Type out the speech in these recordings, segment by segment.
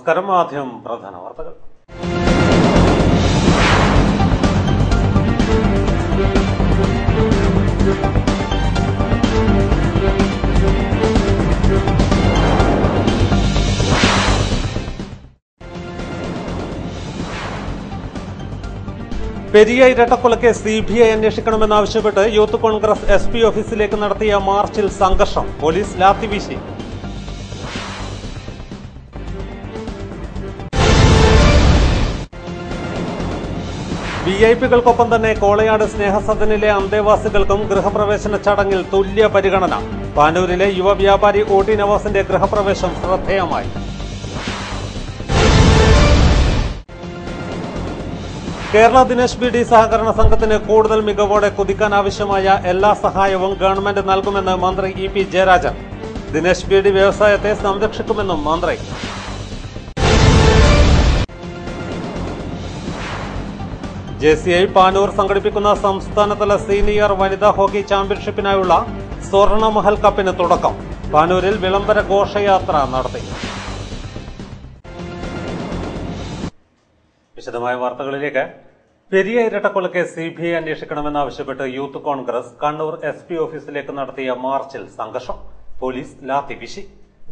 നമസ്കാരം. ആദ്യം പ്രധാന വാർത്തകൾ. പെരിയ ഇരട്ടക്കൊലക്കേസ് CBI അന്വേഷിക്കണമെന്നാവശ്യപ്പെട്ട് യൂത്ത് കോൺഗ്രസ് SP ഓഫീസിലേക്ക് നടത്തിയ മാർച്ചിൽ സംഘർഷം. പോലീസ് ലാത്തിവീശി. VIP-കൾക്കൊപ്പം തന്നെ കോളയാട് സ്നേഹസദനിലെ അന്തേവാസികൾക്കും ഗൃഹപ്രവേശന ചടങ്ങിൽ തുല്യ പരിഗണന. പാനൂരിലെ യുവ വ്യാപാരി OT നവാസിന്റെ ഗൃഹപ്രവേശം ശ്രദ്ധേയമായി. കേരള ദിനേശ് BD സഹകരണ സംഘത്തിന് കൂടുതൽ മികവോടെ കുതിക്കാനാവശ്യമായ എല്ലാ സഹായവും ഗവൺമെന്റ് നൽകുമെന്ന് മന്ത്രി EP ജയരാജൻ. ദിനേശ് BD വ്യവസായത്തെ സംരക്ഷിക്കുമെന്നും മന്ത്രി. JCI പാനൂർ സംഘടിപ്പിക്കുന്ന സംസ്ഥാനതല സീനിയർ വനിതാ ഹോക്കി ചാമ്പ്യൻഷിപ്പിനായുള്ള സ്വർണമഹൽ കപ്പിന് തുടക്കം. പാനൂരിൽ വിളംബര ഘോഷയാത്ര നടത്തി. വിശദമായ വാർത്തകളിലേക്ക്. പെരിയ ഇരട്ടക്കൊലക്കേസ് CBI അന്വേഷിക്കണമെന്നാവശ്യപ്പെട്ട് യൂത്ത് കോൺഗ്രസ് കണ്ണൂർ SP ഓഫീസിലേക്ക് നടത്തിയ മാർച്ചിൽ സംഘർഷം. പോലീസ് ലാത്തിവീശി,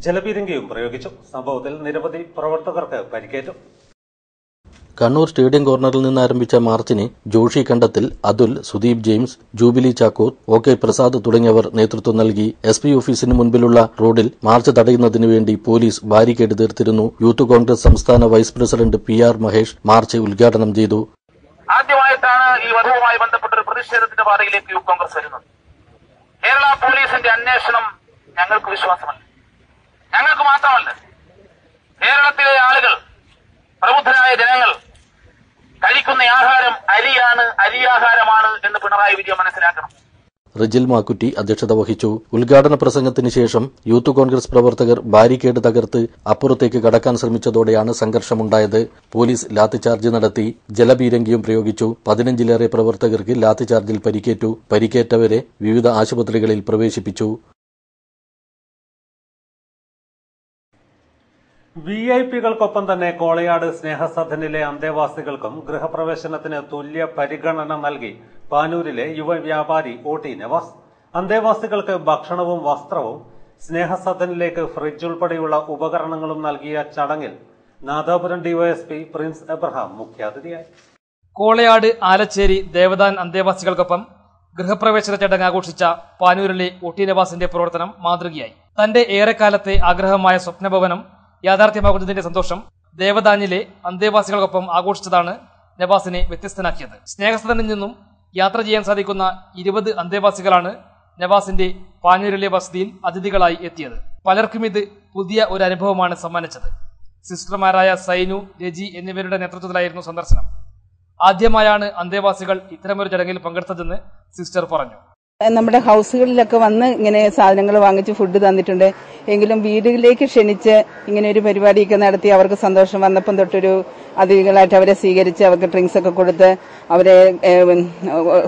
ജലപീരങ്കിയും പ്രയോഗിച്ചു. സംഭവത്തിൽ നിരവധി പ്രവർത്തകർക്ക് പരിക്കേറ്റു. കണ്ണൂർ സ്റ്റേഡിയം കോർണറിൽ നിന്ന് ആരംഭിച്ച മാർച്ചിന് ജോഷി കണ്ടത്തിൽ, അതുൽ, സുദീപ് ജെയിംസ്, ജൂബിലി ചാക്കൂർ, OK പ്രസാദ് തുടങ്ങിയവർ നേതൃത്വം നൽകി. SP ഓഫീസിന് മുൻപിലുള്ള റോഡിൽ മാർച്ച് തടയുന്നതിനു വേണ്ടി പോലീസ് ബാരിക്കേഡ് തീർത്തിരുന്നു. യൂത്ത് കോൺഗ്രസ് സംസ്ഥാന vice president PR Mahesh march ഉദ്ഘാടനം ചെയ്തു. ആദ്യമായിട്ടാണ് ഈ വധവുമായി ബന്ധപ്പെട്ട ഒരു പ്രതിഷേധത്തിന്റെ പാതയിലേക്ക് യൂത്ത് കോൺഗ്രസ് വരുന്നത്. കേരള പോലീസിന്റെ അന്വേഷണം ഞങ്ങൾക്ക് വിശ്വാസമല്ല. ഞങ്ങൾക്ക് മാത്രമല്ല, കേരളത്തിലെ ആളുകൾ, പ്രബുദ്ധരായ ജനങ്ങൾ കഴിക്കുന്ന ആഹാരം അരിയാഹാരമാണ് എന്ന് പിണറായി വിജയൻ മനസ്സിലാക്കണം. റിജിൽ മാക്കുറ്റി അധ്യക്ഷത വഹിച്ചു. ഉദ്ഘാടന പ്രസംഗത്തിന് ശേഷം യൂത്ത് കോൺഗ്രസ് പ്രവർത്തകർ ബാരിക്കേഡ് തകർത്ത് അപ്പുറത്തേക്ക് കടക്കാൻ ശ്രമിച്ചതോടെയാണ് സംഘർഷമുണ്ടായത്. പോലീസ് ലാത്തിചാർജ് നടത്തി, ജലപീരങ്കിയും പ്രയോഗിച്ചു. 15-ലേറെ പ്രവർത്തകർക്ക് ലാത്തിചാർജിൽ പരിക്കേറ്റു. പരിക്കേറ്റവരെ വിവിധ ആശുപത്രികളിൽ പ്രവേശിപ്പിച്ചു. VIP-കൾക്കൊപ്പം തന്നെ കോളയാട് സ്നേഹസദനിലെ അന്തേവാസികൾക്കും ഗൃഹപ്രവേശനത്തിന് തുല്യ പരിഗണന നൽകി പാനൂരിലെ യുവ വ്യാപാരി OT നവാസ്. അന്തേവാസികൾക്ക് ഭക്ഷണവും വസ്ത്രവും സ്നേഹസദനിലേക്ക് ഫ്രിഡ്ജ് ഉൾപ്പെടെയുള്ള ഉപകരണങ്ങളും നൽകിയ ചടങ്ങിൽ നാദാപുരം DYSP പ്രിൻസ് എബ്രഹാം മുഖ്യാതിഥിയായി. കോളയാട് ആലച്ചേരി ദേവദാൻ അന്തേവാസികൾക്കൊപ്പം ഗൃഹപ്രവേശന ചടങ്ങ് ആഘോഷിച്ച പാനൂരിലെ OT നവാസിന്റെ പ്രവർത്തനം മാതൃകയായി. തന്റെ ഏറെക്കാലത്തെ ആഗ്രഹമായ സ്വപ്നഭവനം യാഥാർത്ഥ്യമാകുന്നതിന്റെ സന്തോഷം ദേവദാനിലെ അന്തേവാസികൾക്കൊപ്പം ആഘോഷിച്ചതാണ് നവാസിനെ വ്യത്യസ്തനാക്കിയത്. സ്നേഹസദനിൽ നിന്നും യാത്ര ചെയ്യാൻ സാധിക്കുന്ന 20 അന്തേവാസികളാണ് നവാസിന്റെ പാനൂരിലെ വസതിയിൽ അതിഥികളായി എത്തിയത്. പലർക്കും ഇത് പുതിയ ഒരു അനുഭവമാണ് സമ്മാനിച്ചത്. സിസ്റ്റർമാരായ സൈനു, രജി എന്നിവരുടെ നേതൃത്വത്തിലായിരുന്നു സന്ദർശനം. ആദ്യമായാണ് അന്തേവാസികൾ ഇത്തരമൊരു ചടങ്ങിൽ പങ്കെടുത്തതെന്ന് സിസ്റ്റർ പറഞ്ഞു. നമ്മുടെ ഹൗസുകളിലൊക്കെ വന്ന് ഇങ്ങനെ സാധനങ്ങൾ വാങ്ങിച്ച് ഫുഡ് തന്നിട്ടുണ്ട്. എങ്കിലും വീടുകളിലേക്ക് ക്ഷണിച്ച് ഇങ്ങനെ ഒരു പരിപാടിയൊക്കെ നടത്തി അവർക്ക് സന്തോഷം വന്നപ്പം തൊട്ടൊരു അതിഥികളായിട്ട് അവരെ സ്വീകരിച്ച് അവർക്ക് ഡ്രിങ്ക്സ് ഒക്കെ കൊടുത്ത് അവരെ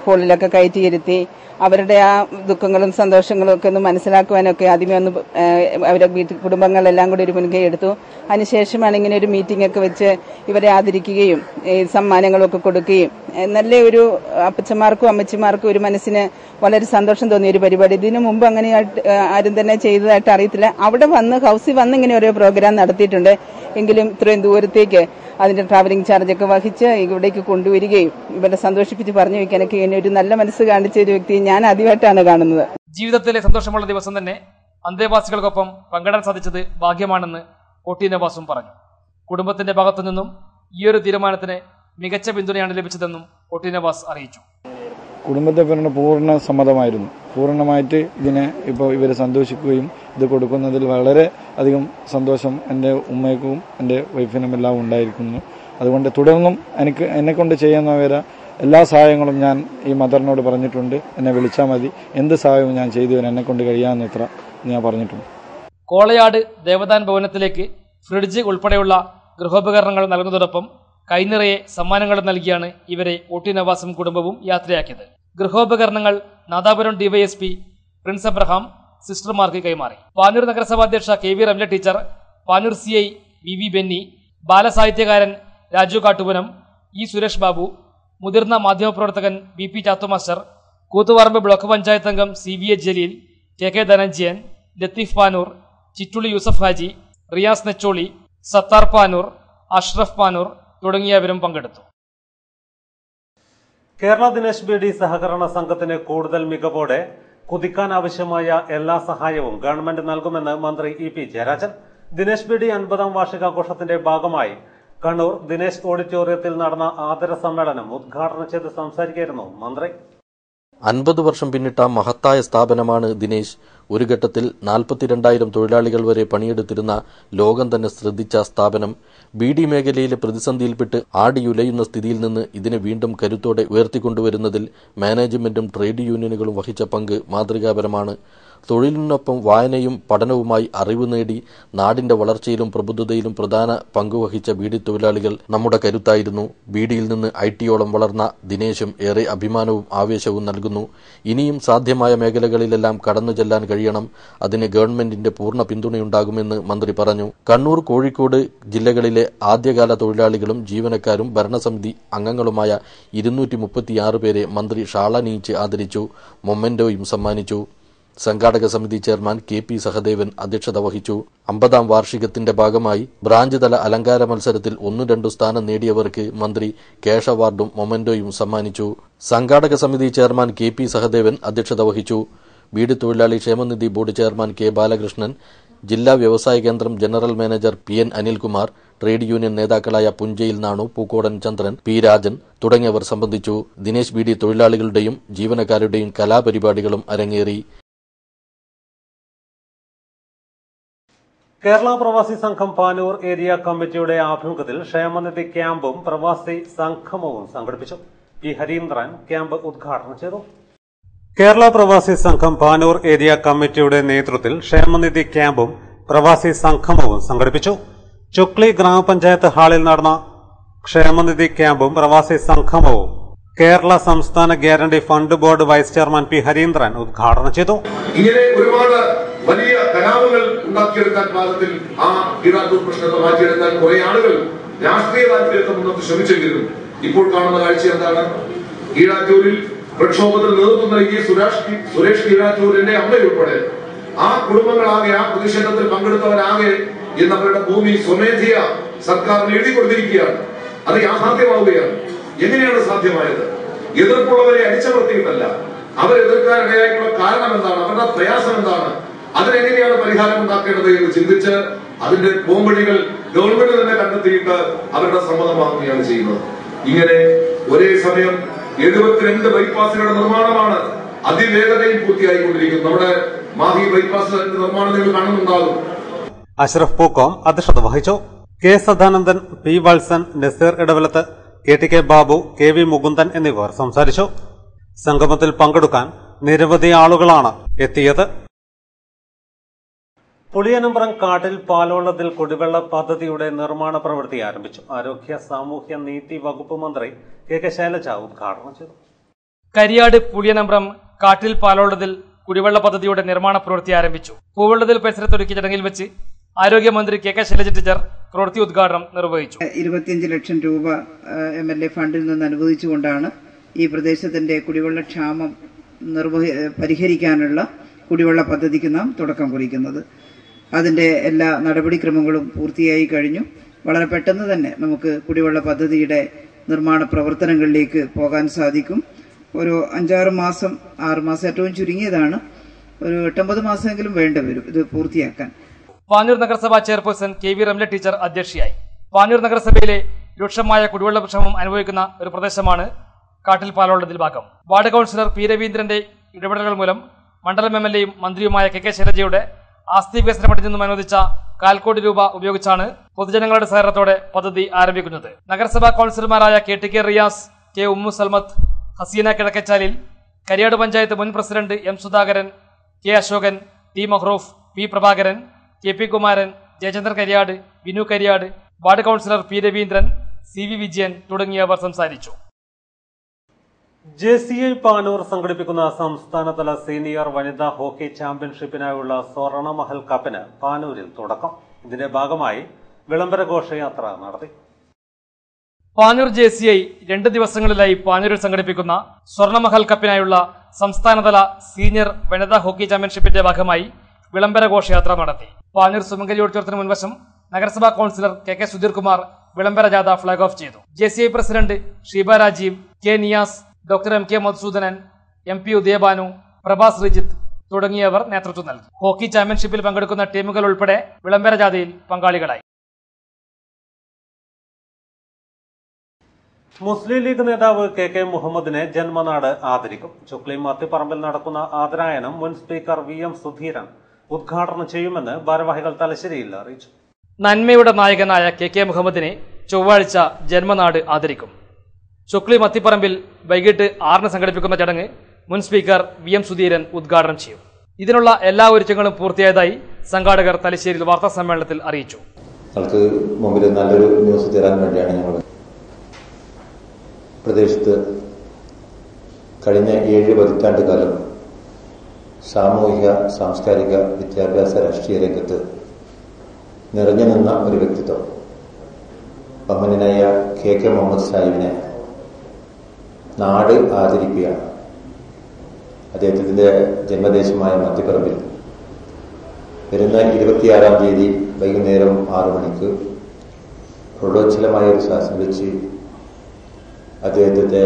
ഹോളിലൊക്കെ കയറ്റിയിരുത്തി അവരുടെ ആ ദുഃഖങ്ങളും സന്തോഷങ്ങളും ഒക്കെ ഒന്ന് മനസ്സിലാക്കുവാനൊക്കെ ആദ്യമേ ഒന്ന് അവരുടെ കുടുംബങ്ങളെല്ലാം കൂടി ഒരു മുൻകൈ എടുത്തു. അതിനുശേഷമാണ് ഇങ്ങനെ ഒരു മീറ്റിംഗ് ഒക്കെ വെച്ച് ഇവരെ ആദരിക്കുകയും സമ്മാനങ്ങളൊക്കെ കൊടുക്കുകയും നല്ല ഒരു അപ്പച്ചമാർക്കും അമ്മച്ചിമാർക്കും ഒരു മനസ്സിന് വളരെ സന്തോഷം തോന്നിയ ഒരു പരിപാടി. ഇതിനു മുമ്പ് അങ്ങനെ ആരും തന്നെ ചെയ്തതായിട്ട് അറിയത്തില്ല. അവിടെ വന്ന് ഹൗസിൽ വന്ന് ഇങ്ങനെ ഓരോ പ്രോഗ്രാം നടത്തിയിട്ടുണ്ട്. എങ്കിലും ഇത്രയും ദൂരത്തേക്ക് അതിന്റെ ട്രാവലിംഗ് ചാർജൊക്കെ വഹിച്ച് ഇവിടേക്ക് കൊണ്ടുവരികയും ഇവരെ സന്തോഷിപ്പിച്ച് പറഞ്ഞു വയ്ക്കാനൊക്കെ ഇങ്ങനെ ഒരു നല്ല മനസ്സ് കാണിച്ച ഒരു വ്യക്തി ഞാൻ ആദ്യമായിട്ടാണ് കാണുന്നത്. ജീവിതത്തിലെ സന്തോഷമുള്ള ദിവസം തന്നെ അന്തേവാസികൾക്കൊപ്പം പങ്കിടാൻ സാധിച്ചത് ഭാഗ്യമാണെന്ന് OT നവാസും പറഞ്ഞു. കുടുംബത്തിന്റെ ഭാഗത്തു നിന്നും ഈയൊരു തീരുമാനത്തിന് മികച്ച പിന്തുണയാണ് ലഭിച്ചതെന്നും OT നവാസ് അറിയിച്ചു. കുടുംബത്തെ പറഞ്ഞ പൂർണ്ണ സമ്മതമായിരുന്നു. പൂർണ്ണമായിട്ട് ഇതിനെ ഇപ്പോൾ ഇവർ സന്തോഷിക്കുകയും ഇത് കൊടുക്കുന്നതിൽ വളരെ അധികം സന്തോഷം എൻ്റെ ഉമ്മയ്ക്കും എൻ്റെ വൈഫിനും എല്ലാം ഉണ്ടായിരിക്കുന്നു. അതുകൊണ്ട് തുടർന്നും എന്നെക്കൊണ്ട് ചെയ്യുന്നവരെ എല്ലാ സഹായങ്ങളും ഞാൻ ഈ മദറിനോട് പറഞ്ഞിട്ടുണ്ട്. എന്നെ വിളിച്ചാൽ മതി, എന്ത് സഹായവും ഞാൻ ചെയ്തു തരാൻ എന്നെക്കൊണ്ട് കഴിയാവുന്നത്ര ഞാൻ പറഞ്ഞിട്ടുണ്ട്. കോളയാട് ദേവദാൻ ഭവനത്തിലേക്ക് ഫ്രിഡ്ജ് ഉൾപ്പെടെയുള്ള ഗൃഹോപകരണങ്ങൾ നൽകുന്നതോടൊപ്പം കൈനിറയെ സമ്മാനങ്ങൾ നൽകിയാണ് ഇവരെ OT നവാസും കുടുംബവും യാത്രയാക്കിയത്. ഗൃഹോപകരണങ്ങൾ നാദാപുരം DYSP പ്രിൻസ് എബ്രഹാം സിസ്റ്റർമാർക്ക് കൈമാറി. പാനൂർ നഗരസഭാ അധ്യക്ഷ KV Ramla teacher, Panoor CI V Benny, ബാലസാഹിത്യകാരൻ രാജു കാട്ടുപുനം, ഇ സുരേഷ് ബാബു, മുതിർന്ന മാധ്യമപ്രവർത്തകൻ BP Chathu master, Koothuparamba block panchayat അംഗം CVA ജലീൽ, KK ധനഞ്ജയൻ, ലത്തീഫ് പാനൂർ, ചിറ്റുളി യൂസഫ് ഹാജി, റിയാസ് നെച്ചോളി, സത്താർ പാനൂർ, അഷ്റഫ് പാനൂർ തുടങ്ങിയവരും പങ്കെടുത്തു. കേരള ദിനേശ് BD സഹകരണ സംഘത്തിന് കൂടുതൽ മികവോടെ കുതിക്കാനാവശ്യമായ എല്ലാ സഹായവും ഗവൺമെന്റ് നൽകുമെന്ന് മന്ത്രി EP ജയരാജൻ. ദിനേശ് BD 50ാം വാർഷികാഘോഷത്തിന്റെ ഭാഗമായി കണ്ണൂർ ദിനേശ് ഓഡിറ്റോറിയത്തിൽ നടന്ന ആദര സമ്മേളനം ഉദ്ഘാടനം ചെയ്ത് സംസാരിക്കുകയായിരുന്നു മന്ത്രി. 50 വർഷം പിന്നിട്ട മഹത്തായ സ്ഥാപനമാണ് ദിനേശ്. ഒരു ഘട്ടത്തിൽ 42,000 തൊഴിലാളികൾ വരെ പണിയെടുത്തിരുന്ന ലോകം തന്നെ ശ്രദ്ധിച്ച സ്ഥാപനം BD മേഖലയിലെ പ്രതിസന്ധിയിൽപ്പെട്ട് ആടിയുലയുന്ന സ്ഥിതിയിൽ നിന്ന് ഇതിനെ വീണ്ടും കരുത്തോടെ ഉയർത്തിക്കൊണ്ടുവരുന്നതിൽ മാനേജ്മെന്റും ട്രേഡ് യൂണിയനുകളും വഹിച്ച പങ്ക് മാതൃകാപരമാണ്. തൊഴിലിനൊപ്പം വായനയും പഠനവുമായി അറിവ് നേടി നാടിന്റെ വളർച്ചയിലും പ്രബുദ്ധതയിലും പ്രധാന പങ്കുവഹിച്ച BD തൊഴിലാളികൾ നമ്മുടെ കരുത്തായിരുന്നു. BDയിൽ നിന്ന് IT-യോളം വളർന്ന ദിനേശും ഏറെ അഭിമാനവും ആവേശവും നൽകുന്നു. ഇനിയും സാധ്യമായ മേഖലകളിലെല്ലാം കടന്നു ചെല്ലാൻ കഴിയണം. അതിന് ഗവൺമെന്റിന്റെ പൂർണ്ണ പിന്തുണയുണ്ടാകുമെന്ന് മന്ത്രി പറഞ്ഞു. കണ്ണൂർ, കോഴിക്കോട് ജില്ലകളിലെ ആദ്യകാല തൊഴിലാളികളും ജീവനക്കാരും ഭരണസമിതി അംഗങ്ങളുമായ 236 പേരെ മന്ത്രി ഷാളണിയിച്ച് ആദരിച്ചു. മൊമെന്റോയും സമ്മാനിച്ചു. സംഘാടക സമിതി ചെയർമാൻ KP സഹദേവൻ അധ്യക്ഷത വഹിച്ചു. 50ാം വാർഷികത്തിന്റെ ഭാഗമായി ബ്രാഞ്ച് തല അലങ്കാര മത്സരത്തിൽ 1-2 സ്ഥാനം നേടിയവർക്ക് മന്ത്രി ക്യാഷ് അവാർഡും മൊമെന്റോയും സമ്മാനിച്ചു. സംഘാടക സമിതി ചെയർമാൻ KP സഹദേവൻ അധ്യക്ഷത വഹിച്ചു. BD തൊഴിലാളി ക്ഷേമനിധി ബോർഡ് ചെയർമാൻ K ബാലകൃഷ്ണൻ, ജില്ലാ വ്യവസായ കേന്ദ്രം general manager PN Anilkumar, trade union നേതാക്കളായ പുഞ്ചയിൽ നാണു, പൂക്കോടൻ ചന്ദ്രൻ, P രാജൻ തുടങ്ങിയവർ സംബന്ധിച്ചു. ദിനേശ് BD തൊഴിലാളികളുടെയും ജീവനക്കാരുടെയും കലാപരിപാടികളും അരങ്ങേറി. കേരള പ്രവാസി സംഘം പാനൂർ ഏരിയ കമ്മിറ്റിയുടെ ആഭിമുഖ്യത്തിൽ ക്ഷേമനിധി ക്യാമ്പും പ്രവാസി സംഗമവും സംഘടിപ്പിച്ചു. P ഹരീന്ദ്രൻ ക്യാമ്പ് ഉദ്ഘാടനം ചെയ്തു. കേരള പ്രവാസി സംഘം പാനൂർ ഏരിയ കമ്മിറ്റിയുടെ നേതൃത്വത്തിൽ ക്ഷേമനിധി ക്യാമ്പും പ്രവാസി സംഗമവും സംഘടിപ്പിച്ചു. ചുക്ലി ഗ്രാമപഞ്ചായത്ത് ഹാളിൽ നടന്ന ക്ഷേമനിധി ക്യാമ്പും പ്രവാസി സംഗമവും കേരള സംസ്ഥാന guarantee fund board vice chairman P Harindran ഉദ്ഘാടനം ചെയ്തു. ഇങ്ങനെ ഒരുപാട് വലിയ കലാപങ്ങൾ ഉണ്ടാക്കിയെടുക്കാൻ പാകത്തിൽ ആ ഈരാറ്റൂർ പ്രശ്നത്തെ മാറ്റിയെടുക്കാൻ കുറെ ആളുകൾ രാഷ്ട്രീയ താല്പര്യത്തെ മുന്നോട്ട് ശ്രമിച്ചെങ്കിലും ഇപ്പോൾ കാണുന്ന കാഴ്ച എന്താണ്? ഈരാറ്റൂരിൽ പ്രക്ഷോഭത്തിന് നേതൃത്വം നൽകിയ സുരേഷ് ഈരാറ്റൂരിന്റെ അമ്മയുൾപ്പെടെ ആ കുടുംബങ്ങളാകെ, ആ പ്രതിഷേധത്തിൽ പങ്കെടുത്തവരാകെ ഇന്ന് അവരുടെ ഭൂമി സ്വമേധയ സർക്കാരിന് എഴുതി കൊടുത്തിരിക്കുകയാണ്. അത് യാഥാർത്ഥ്യമാവുകയാണ്. എങ്ങനെയാണ് സാധ്യമായത്? എതിർപ്പുള്ളവരെ അടിച്ചമർത്തിയിട്ടല്ല. അവരെതിർക്കാനിടയായിട്ടുള്ള കാരണം എന്താണ്? അവരുടെ പ്രയാസം എന്താണ്? അതിനെങ്ങനെയാണ് പരിഹാരം ഉണ്ടാക്കേണ്ടത് എന്ന് ചിന്തിച്ച് അതിന്റെ പോംവഴികൾ ഗവൺമെന്റ് തന്നെ കണ്ടെത്തിയിട്ട് അവരുടെ സമ്മതം വാങ്ങുകയാണ് ചെയ്യുന്നത്. ഇങ്ങനെ ഒരേ സമയം 72 ബൈപ്പാസുകളുടെ നിർമ്മാണമാണ് അതിവേഗതയിൽ പൂർത്തിയായിക്കൊണ്ടിരിക്കുന്നത്. നമ്മുടെ മാഹി ബൈപ്പാസ് നിർമ്മാണം നിങ്ങൾ കാണുന്നുണ്ടാകും. അഷ്റഫ് പൂക്കോം അധ്യക്ഷത വഹിച്ചു. K Sadanandan, P Valsan, Naseer ഇടവലത്ത്, KTK Babu, KV Mukundan എന്നിവർ സംസാരിച്ചു. സംഗമത്തിൽ പങ്കെടുക്കാൻ നിരവധി ആളുകളാണ് എത്തിയത്. പുളിയനമ്പ്രം കാട്ടിൽ പാലോളത്തിൽ കുടിവെള്ള പദ്ധതിയുടെ നിർമ്മാണ പ്രവൃത്തി ആരംഭിച്ചു. ആരോഗ്യ സാമൂഹ്യ നീതി വകുപ്പ് മന്ത്രി KK ശൈലജ ഉദ്ഘാടനം ചെയ്തു. കരിയാട് പുളിയനമ്പ്രം കാട്ടിൽ പാലോളത്തിൽ കുടിവെള്ള പദ്ധതിയുടെ നിർമ്മാണ പ്രവൃത്തി ആരംഭിച്ചു. പൂവെള്ളത്തിൽ പരിസരത്തൊരുക്കിയ ചടങ്ങിൽ വെച്ച് ആരോഗ്യമന്ത്രി KK ശൈലജ ടീച്ചർ പ്രവൃത്തി ഉദ്ഘാടനം നിർവഹിച്ചു. 25 ലക്ഷം രൂപ MLA ഫണ്ടിൽ നിന്ന് അനുവദിച്ചുകൊണ്ടാണ് ഈ പ്രദേശത്തിന്റെ കുടിവെള്ള ക്ഷാമം പരിഹരിക്കാനുള്ള കുടിവെള്ള പദ്ധതിക്ക് നാം തുടക്കം കുറിക്കുന്നത്. അതിന്റെ എല്ലാ നടപടിക്രമങ്ങളും പൂർത്തിയായി കഴിഞ്ഞു. വളരെ പെട്ടെന്ന് തന്നെ നമുക്ക് കുടിവെള്ള പദ്ധതിയുടെ നിർമ്മാണ പ്രവർത്തനങ്ങളിലേക്ക് പോകാൻ സാധിക്കും. ഒരു 5-6 മാസം, 6 മാസം ഏറ്റവും ചുരുങ്ങിയതാണ്, ഒരു 8-9 മാസമെങ്കിലും വേണ്ടിവരും ഇത് പൂർത്തിയാക്കാൻ. പാനൂർ നഗരസഭാ ചെയർപേഴ്സൺ KV റംല ടീച്ചർ അധ്യക്ഷയായി. പാനൂർ നഗരസഭയിലെ രൂക്ഷമായ കുടിവെള്ള ക്ഷാമം അനുഭവിക്കുന്ന ഒരു പ്രദേശമാണ് കാട്ടിൽ പാലോളത്തിൽ ഭാഗം. വാർഡ് കൌൺസിലർ P രവീന്ദ്രന്റെ ഇടപെടലുകൾ മൂലം മണ്ഡലം MLAയും മന്ത്രിയുമായ KK ശൈലജയുടെ ആസ്തി വികസന ഫണ്ടിൽ നിന്നും അനുവദിച്ച 1/4 കോടി രൂപ ഉപയോഗിച്ചാണ് പൊതുജനങ്ങളുടെ സഹകരണത്തോടെ പദ്ധതി ആരംഭിക്കുന്നത്. നഗരസഭാ കൌൺസിലർമാരായ KTK റിയാസ്, K ഉമ്മു സൽമത്ത്, ഹസീന കിഴക്കച്ചാലിൽ, കരിയാട് പഞ്ചായത്ത് മുൻ president M Sudhakaran, K Ashokan, T Mahroof, P Prabhakaran, KP Kumaran, Jayachandran Kariyad, Vinu Kariyad, ward councillor P Raveendran, CV Vijayan തുടങ്ങിയവർ സംസാരിച്ചു. JCI പാനൂർ സംഘടിപ്പിക്കുന്ന സംസ്ഥാനതല സീനിയർ വനിതാ ഹോക്കി ചാമ്പ്യൻഷിപ്പിനായുള്ള സ്വർണമഹൽ കപ്പിന് പാനൂരിൽ തുടക്കം. ഇതിന്റെ ഭാഗമായി വിളംബര ഘോഷയാത്ര നടത്തി. പാനൂർ JCI 2 ദിവസങ്ങളിലായി പാനൂരിൽ സംഘടിപ്പിക്കുന്ന സ്വർണ്ണമഹൽ കപ്പിനായുള്ള സംസ്ഥാനതല സീനിയർ വനിതാ ഹോക്കി ചാമ്പ്യൻഷിപ്പിന്റെ ഭാഗമായി വിളംബര ഘോഷയാത്ര നടത്തി. പാനൂർ സുമംഗലി ഓഡിറ്റോറിയത്തിന് മുൻവശം നഗരസഭാ കൌൺസിലർ KK സുധീർ കുമാർ വിളംബര ജാഥ ഫ്ളാഗ് ഓഫ് ചെയ്തു. JCI president Sheeba Rajeev, K Niyas, doctor MK Madhusoodanan, MP Udayabhanu, Prabhas Rijith തുടങ്ങിയവർ നേതൃത്വം നൽകി. ഹോക്കി ചാമ്പ്യൻഷിപ്പിൽ പങ്കെടുക്കുന്ന ടീമുകൾ ഉൾപ്പെടെ വിളംബര ജാഥയിൽ പങ്കാളികളായി. മുസ്ലിം ലീഗ് നേതാവ് KK മുഹമ്മദിനെ ജന്മനാട് ആദരിക്കും. ചുക്ലി മത്തിപ്പറമ്പിൽ നടക്കുന്ന ആദരായനം മുൻ സ്പീക്കർ VM സുധീരൻ ഉദ്ഘാടനം ചെയ്യുമെന്ന് ഭാരവാഹികൾ തലശ്ശേരിയിൽ അറിയിച്ചു. നന്മയുടെ നായകനായ KK മുഹമ്മദിനെ ചൊവ്വാഴ്ച ജന്മനാട് ആദരിക്കും. ചുക്ലി മത്തിപ്പറമ്പിൽ വൈകിട്ട് 6 സംഘടിപ്പിക്കുന്ന ചടങ്ങ് മുൻ സ്പീക്കർ VM സുധീരൻ ഉദ്ഘാടനം ചെയ്യും. ഇതിനുള്ള എല്ലാ ഒരുക്കങ്ങളും പൂർത്തിയായതായി സംഘാടകർ തലശ്ശേരിയിൽ വാർത്താ സമ്മേളനത്തിൽ അറിയിച്ചു. നമുക്ക് മുമ്പിൽ നല്ലൊരു ന്യൂസ് തരാൻ വേണ്ടിയാണ് ഞങ്ങൾ പ്രദേശത്ത് കഴിഞ്ഞ 7 പതിറ്റാണ്ട് കാലം സാമൂഹിക, സാംസ്കാരിക, വിദ്യാഭ്യാസ, രാഷ്ട്രീയ രംഗത്ത് നിറഞ്ഞു നിന്ന ഒരു വ്യക്തിത്വം ബഹുമാന്യനായ KK മുഹമ്മദ് സാഹിബിനെ നാട് ആദരിക്കുകയാണ്. അദ്ദേഹത്തിന്റെ ജന്മദേശമായ മത്തിപ്പറമ്പിൽ വരുന്ന 26-ാം തീയതി വൈകുന്നേരം 6 മണിക്ക് പ്രൗഢോജ്വലമായ ഒരു ശാസനം വെച്ച് അദ്ദേഹത്തിന്റെ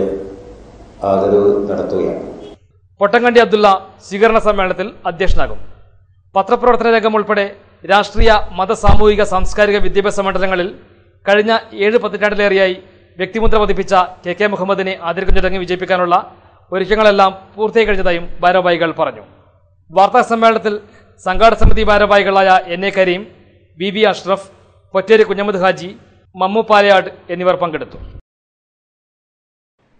ആദരവ് നടത്തുകയാണ്. പൊട്ടങ്കണ്ടി അബ്ദുള്ള സ്വീകരണ സമ്മേളനത്തിൽ അധ്യക്ഷനാകും. പത്രപ്രവർത്തന രംഗം ഉൾപ്പെടെ രാഷ്ട്രീയ, മത, സാമൂഹിക, സാംസ്കാരിക, വിദ്യാഭ്യാസ മണ്ഡലങ്ങളിൽ കഴിഞ്ഞ 7 പതിറ്റാണ്ടിലേറെയായി വ്യക്തിമുദ്ര പതിപ്പിച്ച KK മുഹമ്മദിനെ ആദരിക്കുന്ന ചടങ്ങ് വിജയിപ്പിക്കാനുള്ള ഒരുക്കങ്ങളെല്ലാം പൂർത്തിയായി കഴിഞ്ഞതായും ഭാരവാഹികൾ പറഞ്ഞു. വാർത്താ സമ്മേളനത്തിൽ സംഘാടക സമിതി ഭാരവാഹികളായ NA കരീം, BB അഷ്റഫ്, പൊറ്റേരി കുഞ്ഞമ്മദ് ഹാജി, മമ്മു പാലയാട് എന്നിവർ പങ്കെടുത്തു.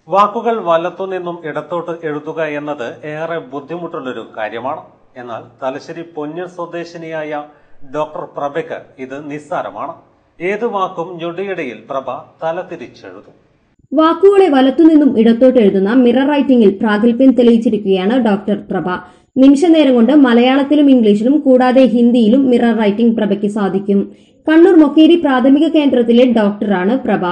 വാക്കുകൾ വലത്തുനിന്നും ഇടത്തോട്ട് എഴുതുക എന്നത് ഏറെ ബുദ്ധിമുട്ടുള്ളൊരു കാര്യമാണ്. എന്നാൽ തലശ്ശേരി പൊന്നൂർ സ്വദേശിനിയായ ഡോക്ടർ പ്രഭയ്ക്ക് ഇത് നിസ്സാരമാണ്. ഏത് വാക്കും ഞൊടിയിടയിൽ പ്രഭ തലതിരിച്ചെഴുതും. വാക്കുകളെ വലത്തുനിന്നും ഇടത്തോട്ട് എഴുതുന്ന മിറർ റൈറ്റിംഗിൽ പ്രാഗൽഭ്യം തെളിയിച്ചിരിക്കുകയാണ് ഡോക്ടർ പ്രഭ. നിമിഷനേരം കൊണ്ട് മലയാളത്തിലും ഇംഗ്ലീഷിലും കൂടാതെ ഹിന്ദിയിലും മിറർ റൈറ്റിംഗ് പ്രഭയ്ക്ക് സാധിക്കും. കണ്ണൂർ മൊക്കേരി പ്രാഥമിക കേന്ദ്രത്തിലെ ഡോക്ടറാണ് പ്രഭ.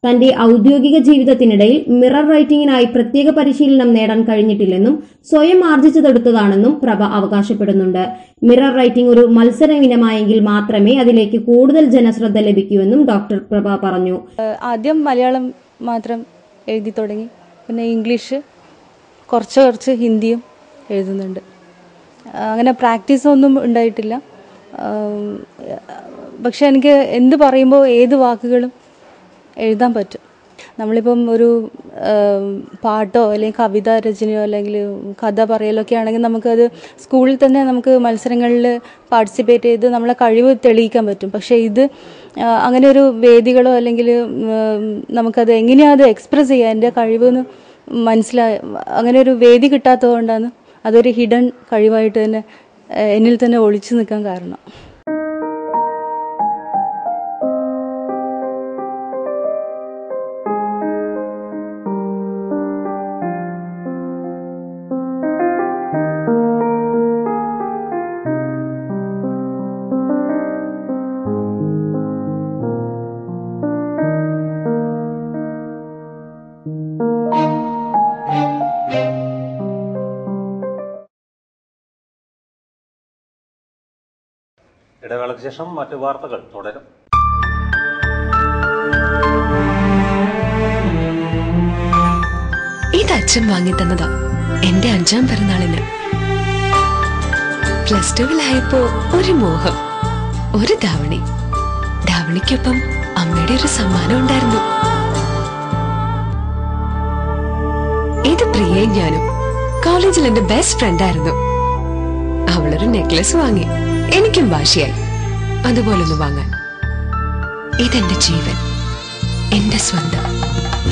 തന്റെ ഔദ്യോഗിക ജീവിതത്തിനിടയിൽ മിറർ റൈറ്റിംഗിനായി പ്രത്യേക പരിശീലനം നേടാൻ കഴിഞ്ഞിട്ടില്ലെന്നും സ്വയം ആർജിച്ചെടുത്തതാണെന്നും പ്രഭ അവകാശപ്പെടുന്നുണ്ട്. മിറർ റൈറ്റിംഗ് ഒരു മത്സര ഇനമായെങ്കിൽ മാത്രമേ അതിലേക്ക് കൂടുതൽ ജനശ്രദ്ധ ലഭിക്കൂവെന്നും ഡോക്ടർ പ്രഭ പറഞ്ഞു. ആദ്യം മലയാളം മാത്രം എഴുതി തുടങ്ങി, പിന്നെ ഇംഗ്ലീഷ്, കുറച്ച് ഹിന്ദിയും എഴുതുന്നുണ്ട്. അങ്ങനെ പ്രാക്ടീസ് ഒന്നും ഉണ്ടായിട്ടില്ല. പക്ഷെ എനിക്ക് എന്ത് പറയുമ്പോൾ ഏത് വാക്കുകളും എഴുതാൻ പറ്റും. നമ്മളിപ്പം ഒരു പാട്ടോ അല്ലെങ്കിൽ കവിത രചനയോ അല്ലെങ്കിൽ കഥ പറയലൊക്കെ ആണെങ്കിൽ നമുക്കത് സ്കൂളിൽ തന്നെ നമുക്ക് മത്സരങ്ങളിൽ പാർട്ടിസിപ്പേറ്റ് ചെയ്ത് നമ്മളെ കഴിവ് തെളിയിക്കാൻ പറ്റും. പക്ഷേ ഇത് അങ്ങനെ ഒരു വേദികളോ അല്ലെങ്കിൽ നമുക്കത് എങ്ങനെയാണ് അത് എക്സ്പ്രസ് ചെയ്യുക, എൻ്റെ കഴിവെന്ന് അങ്ങനെ ഒരു വേദി കിട്ടാത്തത് കൊണ്ടാണ് അതൊരു ഹിഡൻ കഴിവായിട്ട് തന്നെ എന്നിൽ തന്നെ ഒളിച്ചു നിൽക്കാൻ കാരണം. ഇടവേളയ്ക്ക് ശേഷം മറ്റു വാർത്തകൾ തുടരും. ഇത് അച്ഛൻ വാങ്ങി തന്നതാ എന്റെ 5ാം പിറന്നാളിന്. +2-ലായപ്പോ ഒരു മോഹം, ഒരു ധാവണിക്കൊപ്പം അമ്മയുടെ ഒരു സമ്മാനം ഉണ്ടായിരുന്നു. ഇത് പ്രിയയും ഞാനും കോളേജിൽ എന്റെ ബെസ്റ്റ് ഫ്രണ്ടായിരുന്നു. അവളൊരു നെക്ലസ് വാങ്ങി, എനിക്കും വാശിയായി അതുപോലൊന്ന് വാങ്ങാൻ. ഇതെന്റെ ജീവൻ, എന്റെ സ്വന്തം.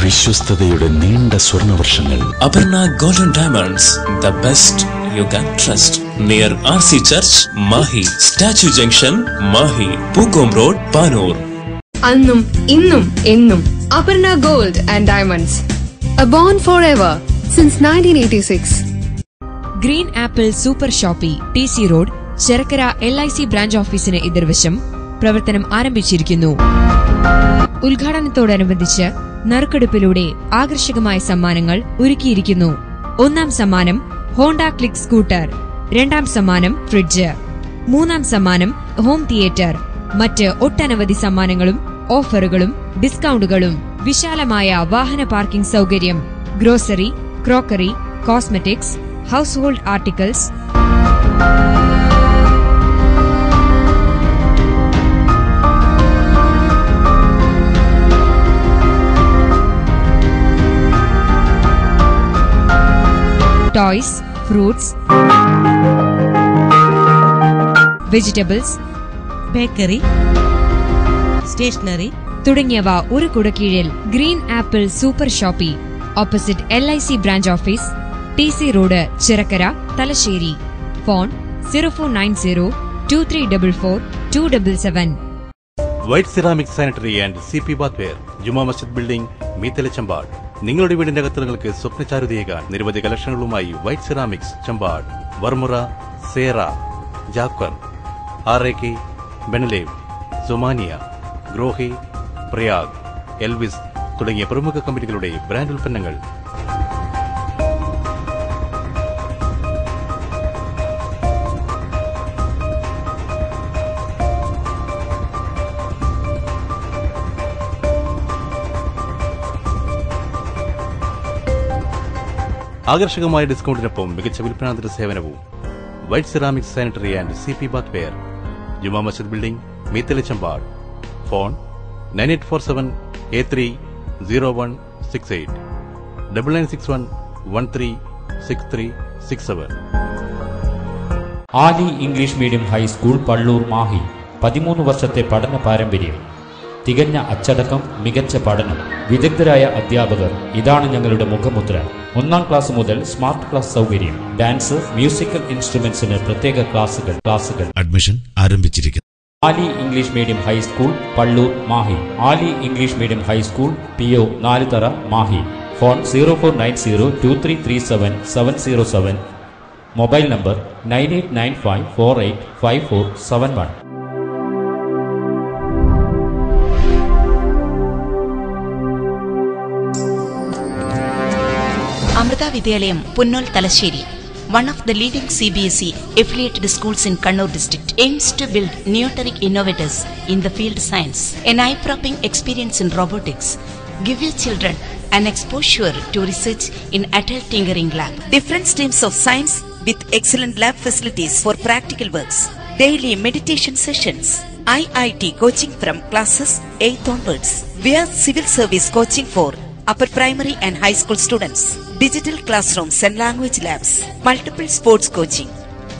വിശ്വസ്തയുടെ നീണ്ട സ്വർണ്ണവർഷങ്ങൾ. Aparna golden diamonds, the best you can trust. Near RC church, Mahe, statue junction, Mahe, Pookkom road, Panoor. അന്നും ഇന്നും എന്നും Aparna gold and diamonds. A bond forever since 1986. Green apple super shoppy, TC road, Cherakkara LIC branch ഓഫീസിന് എതിർവശം, പ്രവർത്തനം ആരംഭിച്ചിരിക്കുന്നു. ഉദ്ഘാടനത്തോടനുബന്ധിച്ച് നറുക്കെടുപ്പിലൂടെ ആകർഷകമായ സമ്മാനങ്ങൾ ഒരുക്കിയിരിക്കുന്നു. 1ാം സമ്മാനം ഹോണ്ട ക്ലിക്ക് സ്കൂട്ടർ, 2ാം സമ്മാനം ഫ്രിഡ്ജ്, 3ാം സമ്മാനം ഹോം തിയേറ്റർ. മറ്റ് ഒട്ടനവധി സമ്മാനങ്ങളും ഓഫറുകളും ഡിസ്കൌണ്ടുകളും, വിശാലമായ വാഹന പാർക്കിംഗ് സൗകര്യം, grocery, crockery, cosmetics, household articles, toys, fruits, vegetables, bakery, stationery തുടങ്ങിയവ ഒരു കുടക്കീഴിൽ. Green apple super shoppy, opposite LIC branch office, TC road, Chirakkara, Thalassery. Phone 0490-2344-277. White ceramic sanitary and CP bathware, Juma Masjid building, Meethala, Champad. നിങ്ങളുടെ വീടിന്റെ അകത്തളങ്ങൾക്ക് സ്വപ്നചാരുതയേകാൻ നിരവധി കളക്ഷനുകളുമായി white ceramics, Champad. Varmora, Cera, Jaquar, RAK, ബെനലേവ്, സൊമാനിയ, ഗ്രോഹെ, പ്രയാഗ്, എൽവിസ് തുടങ്ങിയ പ്രമുഖ കമ്പനികളുടെ ബ്രാൻഡ് ഉൽപ്പന്നങ്ങൾ. ആകർഷകമായ ഡിസ്കൗണ്ടിനൊപ്പം മികച്ച വിൽപ്പനാന്തര സേവനവും. White ceramic sanitary and CP bathware, Juma Masjid building, Meethala, Champad. Phone 9847-A3-0168 9961-136367. Ali English medium high school, Palloor, Mahe. 13 വർഷത്തെ പഠന പാരമ്പര്യം, തികഞ്ഞ അച്ചടക്കം, മികച്ച പഠനം, വിദഗ്ധരായ അധ്യാപകർ. ഇതാണ് ഞങ്ങളുടെ മുഖമുദ്ര. 1ാം ക്ലാസ് മുതൽ സ്മാർട്ട് ക്ലാസ് സൗകര്യം, ഡാൻസ്, മ്യൂസിക്കൽ ഇൻസ്ട്രുമെന്റ്സിന് പ്രത്യേക ക്ലാസുകൾ. അഡ്മിഷൻ ആരംഭിച്ചിരിക്കുന്നു. Ali English medium high school, Palloor, Mahe. Ali English medium high school, PO 4 തറ, Mahe. Phone 0490-2337-707. Mobile number 9895485471. Amrita Vidyalayam, Punnol, Talasheri, one of the leading CBSE affiliated schools in Kannur district, aims to build neoteric innovators in the field science, an eye-popping experience in robotics. Give your children an exposure to research in adult tinkering lab. Different streams of science with excellent lab facilities for practical works. Daily meditation sessions. IIT coaching from classes 8 onwards. We are civil service coaching for upper primary and high school students. Digital classrooms and language labs. Multiple sports coaching.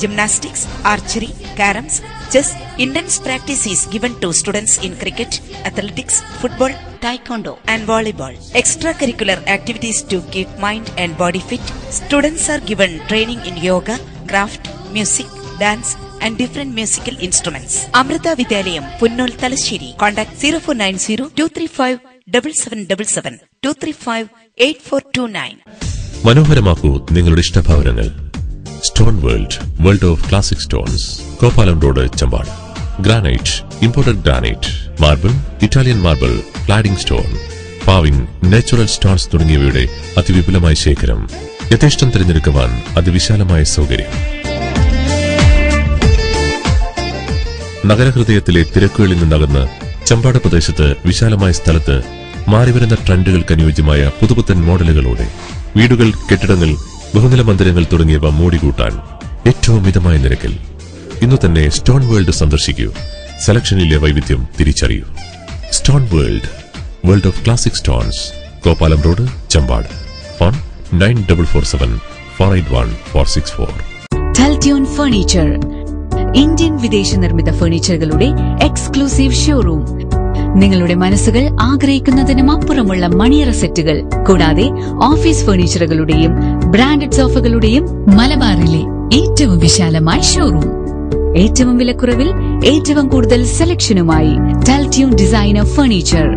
Gymnastics, archery, caroms, chess. Intense practice is given to students in cricket, athletics, football, taekwondo and volleyball. Extracurricular activities to keep mind and body fit. Students are given training in yoga, craft, music, dance and different musical instruments. Amrita Vidyalayam, Punnol, Talasheri. Contact 0490-235-7777 235-8429. മനോഹരമാക്കൂ നിങ്ങളുടെ ഇഷ്ടഭവനങ്ങൾ. Stone world of classic stones, Koppalam road, Champad. Granite, imported granite, marble, Italian marble, cladding stone, paving, natural stones തുടങ്ങിയവയുടെ അതിവിപുലമായ ശേഖരം. യഥേഷ്ടം തിരഞ്ഞെടുക്കുവാൻ അതിവിശാലമായ സൗകര്യം. നഗരഹൃദയത്തിലെ തിരക്കുകളിൽ നിന്നകന്ന് ചമ്പാട് പ്രദേശത്ത് വിശാലമായ സ്ഥലത്ത് മാറിവരുന്ന ട്രെൻഡുകൾക്ക് അനുയോജ്യമായ പുതുപുത്തൻ മോഡലുകളോടെ വീടുകൾ, കെട്ടിടങ്ങൾ, ബഹുനില മന്ദിരങ്ങൾ തുടങ്ങിയവ മോടികൂട്ടാൻ ഏറ്റവും മിതമായ നിരക്കിൽ ഇന്നു തന്നെ സ്റ്റോൺ വേൾഡ് സന്ദർശിക്കൂ. സെലക്ഷനിലെ വൈവിധ്യം തിരിച്ചറിയൂ. Stone world of classic stones, Koppalam road, Champad. Phone 9447-481-464. Taltune Furniture, Indian വിദേശ നിർമ്മിത ഫർണിച്ചറുകളുടെ എക്സ്ക്ലൂസീവ് ഷോറൂം. നിങ്ങളുടെ മനസ്സുകൾ ആഗ്രഹിക്കുന്നതിനും അപ്പുറമുള്ള മണിയറ സെറ്റുകൾ, കൂടാതെ ഓഫീസ് ഫർണിച്ചറുകളുടെയും ബ്രാൻഡഡ് സോഫകളുടെയും മലബാറിലെ ഏറ്റവും വിശാലമായ ഷോറൂം. ഏറ്റവും വിലക്കുറവിൽ ഏറ്റവും കൂടുതൽ സെലക്ഷനുമായി Taltune designer furniture.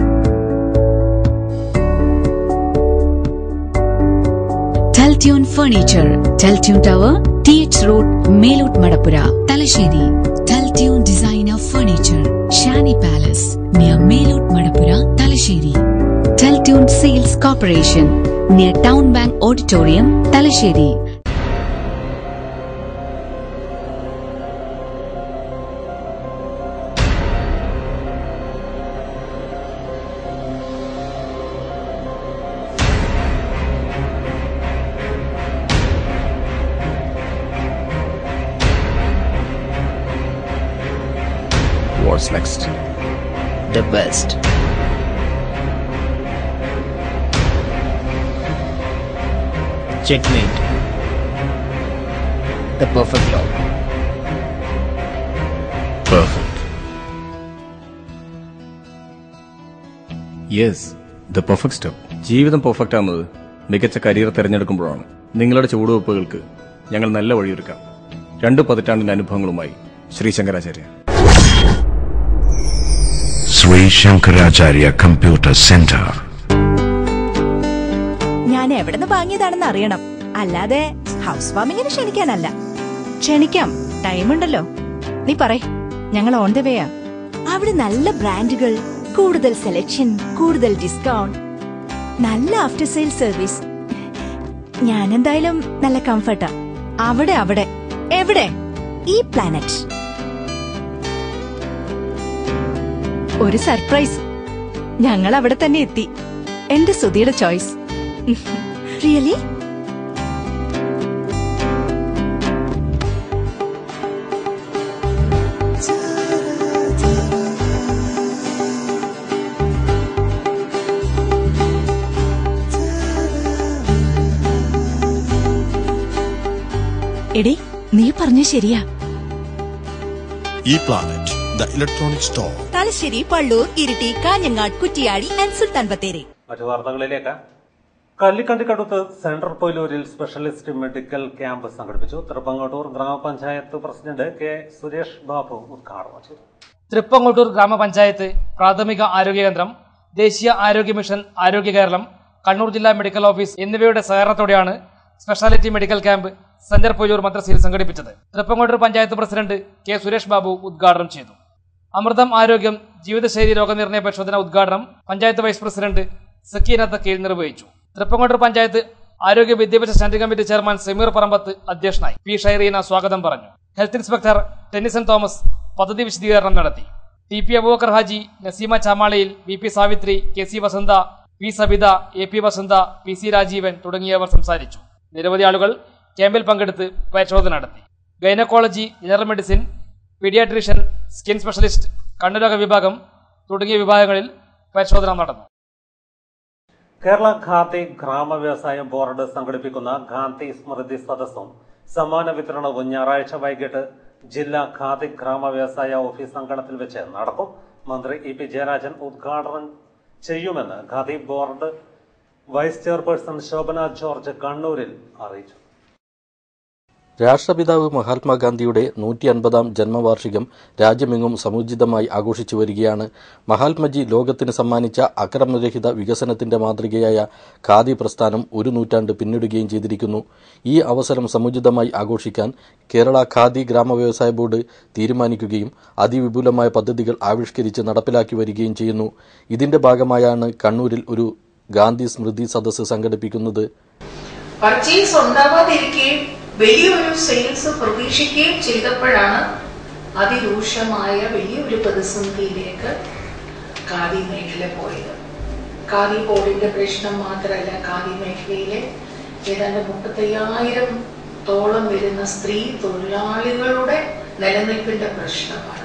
Taltune furniture, Taltune tower, TH road, Melott, Madappura, Thalassery. Taltune designer furniture, Sari Palace near Melot Madapura, Talasheri. Teltune Sales Corporation near Town Bank Auditorium, Talasheri. What's next? The best. Checkmate. The perfect lock. Perfect. Yes, the perfect step. ജീവിതം perfect ആവുന്നത് മികച്ച career തിരഞ്ഞെടുക്കുമ്പോഴാണ്. നിങ്ങളുടെ ചുവടുവെപ്പുകൾക്ക് ഞങ്ങൾ നല്ല വഴിയൊരുക്കാം. 2 പതിറ്റാണ്ടിന്റെ അനുഭവങ്ങളുമായി Shri Shankaracharya. Sri Shankaracharya Computer Center. ഞാൻ എവിടെ നിന്ന് വാങ്ങിയതാണെന്ന് അറിയണം, അല്ലാതെ ഹൗസ് വാമിങ്ങിന് ക്ഷണിക്കാനല്ല. ക്ഷണിക്കാം, ടൈമുണ്ടല്ലോ. നീ പറയ്, ഞങ്ങൾ ഓൺ ദ വേയാ. അവിടെ നല്ല ബ്രാൻഡുകൾ, കൂടുതൽ സെലക്ഷൻ, കൂടുതൽ ഡിസ്കൗണ്ട്, നല്ല ആഫ്റ്റർ സെയിൽ സർവീസ്. ഞാൻ എന്തായാലും നല്ല കംഫർട്ടാ. അവിടെ എവിടെ? ഈ പ്ലാനറ്റ്. ഒരു സർപ്രൈസ്, ഞങ്ങൾ അവിടെ തന്നെ എത്തി. എന്റെ സുധിയുടെ ചോയ്സ്. റിയലി? എടി, നീ പറഞ്ഞ ശരിയാ. ഈ planet the electronic store, Thalassery, Palloor, Iritty, Kanhangad, Kuttiadi and Sultan Bathery. മറ്റു വാർത്തകളിലേക്ക്. കല്ലിക്കണ്ടിക്കടുത്ത് സെൻട്രൽ പൊയിലൂരിൽ സ്പെഷ്യലിസ്റ്റ് മെഡിക്കൽ ക്യാമ്പ് സംഘടിപ്പിച്ചു. തൃപ്പങ്ങോട്ടൂർ ഗ്രാമപഞ്ചായത്ത് പ്രസിഡന്റ് കെ സുരേഷ് ബാബു ഉദ്ഘാടനം ചെയ്തു. തൃപ്പങ്ങോട്ടൂർ ഗ്രാമപഞ്ചായത്ത്, പ്രാഥമിക ആരോഗ്യ കേന്ദ്രം, ദേശീയ ആരോഗ്യ മിഷൻ, ആരോഗ്യ കേരളം, കണ്ണൂർ ജില്ലാ മെഡിക്കൽ ഓഫീസ് എന്നിവയുടെ സഹകരണത്തോടെയാണ് speciality medical camp centre Poyilur മദ്രസയിൽ സംഘടിപ്പിച്ചത്. തൃപ്പങ്ങോട്ടൂർ പഞ്ചായത്ത് പ്രസിഡന്റ് കെ സുരേഷ് ബാബു ഉദ്ഘാടനം ചെയ്തു. അമൃതം ആരോഗ്യം ജീവിതശൈലി രോഗനിർണയ പരിശോധന ഉദ്ഘാടനം പഞ്ചായത്ത് വൈസ് പ്രസിഡന്റ് സക്കീനത്ത് കീൽ നിർവഹിച്ചു. തൃപ്പങ്ങോട്ടൂർ പഞ്ചായത്ത് ആരോഗ്യ വിദ്യാഭ്യാസ സ്റ്റാൻഡിംഗ് കമ്മിറ്റി ചെയർമാൻ സമീർ പറമ്പത്ത് അധ്യക്ഷനായി. പി ഷൈറീന സ്വാഗതം പറഞ്ഞു. ഹെൽത്ത് ഇൻസ്പെക്ടർ ടെന്നിസൺ തോമസ് പദ്ധതി വിശദീകരണം നടത്തി. T P Aboobacker Haji, Naseema Chamalayil, V P Savithri, K C Vasantha, P Sabitha, A P Vasantha, P C Rajeevan തുടങ്ങിയവർ സംസാരിച്ചു. നിരവധി ആളുകൾ ക്യാമ്പിൽ പങ്കെടുത്ത് പരിശോധന നടത്തി. Gynaecology, general medicine, paediatrician, skin specialist, കണ്ണുരോഗ വിഭാഗം തുടങ്ങിയ വിഭാഗങ്ങളിൽ പരിശോധന നടന്നു. കേരള ഖാദി ഗ്രാമവ്യവസായ ബോർഡ് സംഘടിപ്പിക്കുന്ന ഗാന്ധി സ്മൃതി സദസ്സും സമ്മാന വിതരണവും ഞായറാഴ്ച വൈകിട്ട് ജില്ലാ ഖാദി ഗ്രാമവ്യവസായ ഓഫീസ് അങ്കണത്തിൽ വെച്ച് നടക്കും. മന്ത്രി ഇ പി ജയരാജൻ ഉദ്ഘാടനം ചെയ്യുമെന്ന് khadi board vice chairperson Shobhana George കണ്ണൂരിൽ അറിയിച്ചു. രാഷ്ട്രപിതാവ് മഹാത്മാഗാന്ധിയുടെ 150-ാം ജന്മവാർഷികം രാജ്യമെങ്ങും സമുചിതമായി ആഘോഷിച്ചു വരികയാണ്. മഹാത്മജി ലോകത്തിന് സമ്മാനിച്ച അക്രമരഹിത വികസനത്തിന്റെ മാതൃകയായ ഖാദി പ്രസ്ഥാനം 1 നൂറ്റാണ്ട് പിന്നിടുകയും ചെയ്തിരിക്കുന്നു. ഈ അവസരം സമുചിതമായി ആഘോഷിക്കാൻ കേരള ഖാദി ഗ്രാമവ്യവസായ ബോർഡ് തീരുമാനിക്കുകയും അതിവിപുലമായ പദ്ധതികൾ ആവിഷ്കരിച്ച് നടപ്പിലാക്കി വരികയും ചെയ്യുന്നു. ഇതിന്റെ ഭാഗമായാണ് കണ്ണൂരിൽ ഒരു ഗാന്ധി സ്മൃതി സദസ്സ് സംഘടിപ്പിക്കുന്നത്. പർച്ചേസ് ഉണ്ടാവാതിരിക്കുകയും വലിയൊരു സെയിൽസ് പ്രതീക്ഷിക്കുകയും ചെയ്തപ്പോഴാണ് അതിരൂക്ഷമായ വലിയൊരു പ്രതിസന്ധിയിലേക്ക് ഖാദി മേഖല പോയത്. ഖാദി ബോർഡിന്റെ പ്രശ്നം മാത്രമല്ല, ഖാദി മേഖലയിലെ ഏതാണ്ട് 35,000-ഓളം വരുന്ന സ്ത്രീ തൊഴിലാളികളുടെ നിലനിൽപ്പിന്റെ പ്രശ്നമാണ്.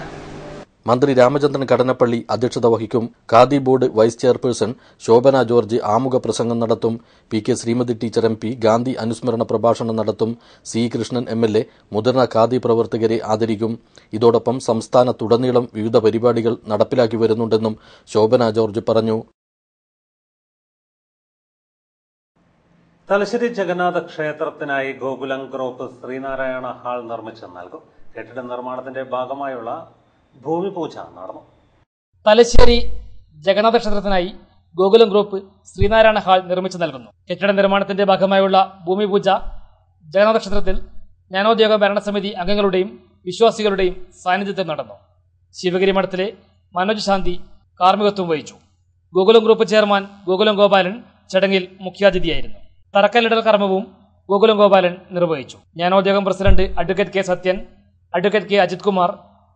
മന്ത്രി രാമചന്ദ്രൻ കടന്നപ്പള്ളി അധ്യക്ഷത വഹിക്കും. Khadi board vice chairperson Shobhana George ആമുഖ പ്രസംഗം നടത്തും. P K Sreemathi teacher MP Gandhi അനുസ്മരണ പ്രഭാഷണം നടത്തും. സി കൃഷ്ണൻ MLA മുതിർന്ന ഖാദി പ്രവർത്തകരെ ആദരിക്കും. ഇതോടൊപ്പം സംസ്ഥാനത്തുടനീളം വിവിധ പരിപാടികൾ നടപ്പിലാക്കി വരുന്നുണ്ടെന്നും ശോഭന ജോർജ് പറഞ്ഞു. തലശ്ശേരി ജഗന്നാഥ ക്ഷേത്രത്തിനായി ഗോകുലം ഗ്രൂപ്പ് ശ്രീനാരായണ ഹാൾ നിർമ്മിച്ച് നൽകും. കെട്ടിട നിർമ്മാണത്തിന്റെ ഭാഗമായുള്ള ഭൂമി പൂജ നടന്നു. തലശ്ശേരി ജഗന്നാഥ ക്ഷേത്രത്തിനായി ഗോകുലം ഗ്രൂപ്പ് ശ്രീനാരായണ ഹാൾ നിർമ്മിച്ചു നൽകുന്നു. കെട്ടിട നിർമ്മാണത്തിന്റെ ഭാഗമായുള്ള ഭൂമി പൂജ ജഗന്നാഥ ക്ഷേത്രത്തിൽ ജ്ഞാനോദ്യോഗ ഭരണസമിതി അംഗങ്ങളുടെയും വിശ്വാസികളുടെയും സാന്നിധ്യത്തിൽ നടന്നു. ശിവഗിരി മഠത്തിലെ മനോജ് ശാന്തി കാർമ്മികത്വം വഹിച്ചു. ഗോകുലം ഗ്രൂപ്പ് ചെയർമാൻ ഗോകുലം ഗോപാലൻ ചടങ്ങിൽ മുഖ്യാതിഥിയായിരുന്നു. തറക്കല്ലിടൽ കർമ്മവും ഗോകുലം ഗോപാലൻ നിർവഹിച്ചു. ജ്ഞാനോദ്യോഗം president advocate K Sathyan, advocate K Ajith Kumar,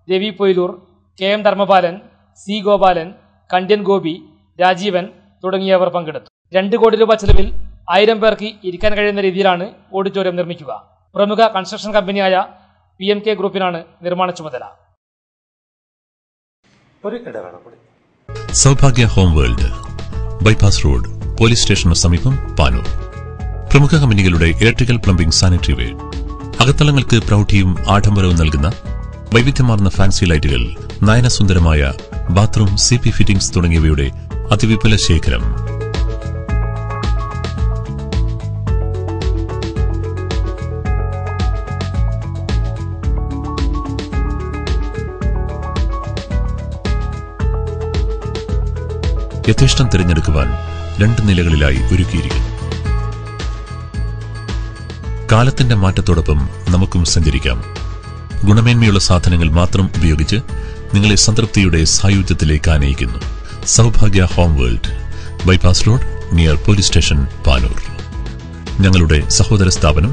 Ravi Poyilur, K M Dharmapalan, C Gopalan, Kandyan Gopi, Rajeevan തുടങ്ങിയവർ പങ്കെടുത്തു. 2 കോടി രൂപ ചെലവിൽ 1000 പേർക്ക് ഇരിക്കാൻ കഴിയുന്ന രീതിയിലാണ് ഓഡിറ്റോറിയം നിർമ്മിക്കുക. പ്രമുഖ കൺസ്ട്രക്ഷൻ കമ്പനിയായ PMK ഗ്രൂപ്പിനാണ് നിർമ്മാണ ചുമതല. Saubhagya home world, bypass road, police സ്റ്റേഷന് സമീപം, പാനൂർ. പ്രമുഖ കമ്പനികളുടെ ഇലക്ട്രിക്കൽ, പ്ലംബിംഗ്, സാനിറ്ററി വെയർ, അകത്തളങ്ങൾക്ക് പ്രൗഢിയും ആഡംബരവും നൽകുന്ന വൈവിധ്യമാർന്ന ഫാൻസി ലൈറ്റുകൾ, നയനസുന്ദരമായ ബാത്റൂം, CP ഫിറ്റിംഗ്സ് തുടങ്ങിയവയുടെ അതിവിപുല ശേഖരം. യഥേഷ്ടം തിരഞ്ഞെടുക്കുവാൻ 2 നിലകളിലായി ഒരുക്കിയിരിക്കുന്നു. കാലത്തിന്റെ മാറ്റത്തോടൊപ്പം നമുക്കും സഞ്ചരിക്കാം. ഗുണമേന്മയുള്ള സാധനങ്ങൾ മാത്രം ഉപയോഗിച്ച് നിങ്ങളെ സംതൃപ്തിയുടെ സായുജ്യത്തിലേക്ക് ആനയിക്കുന്നു. Saubhagya home world, bypass road, near police station, Panoor. ഞങ്ങളുടെ സഹോദര സ്ഥാപനം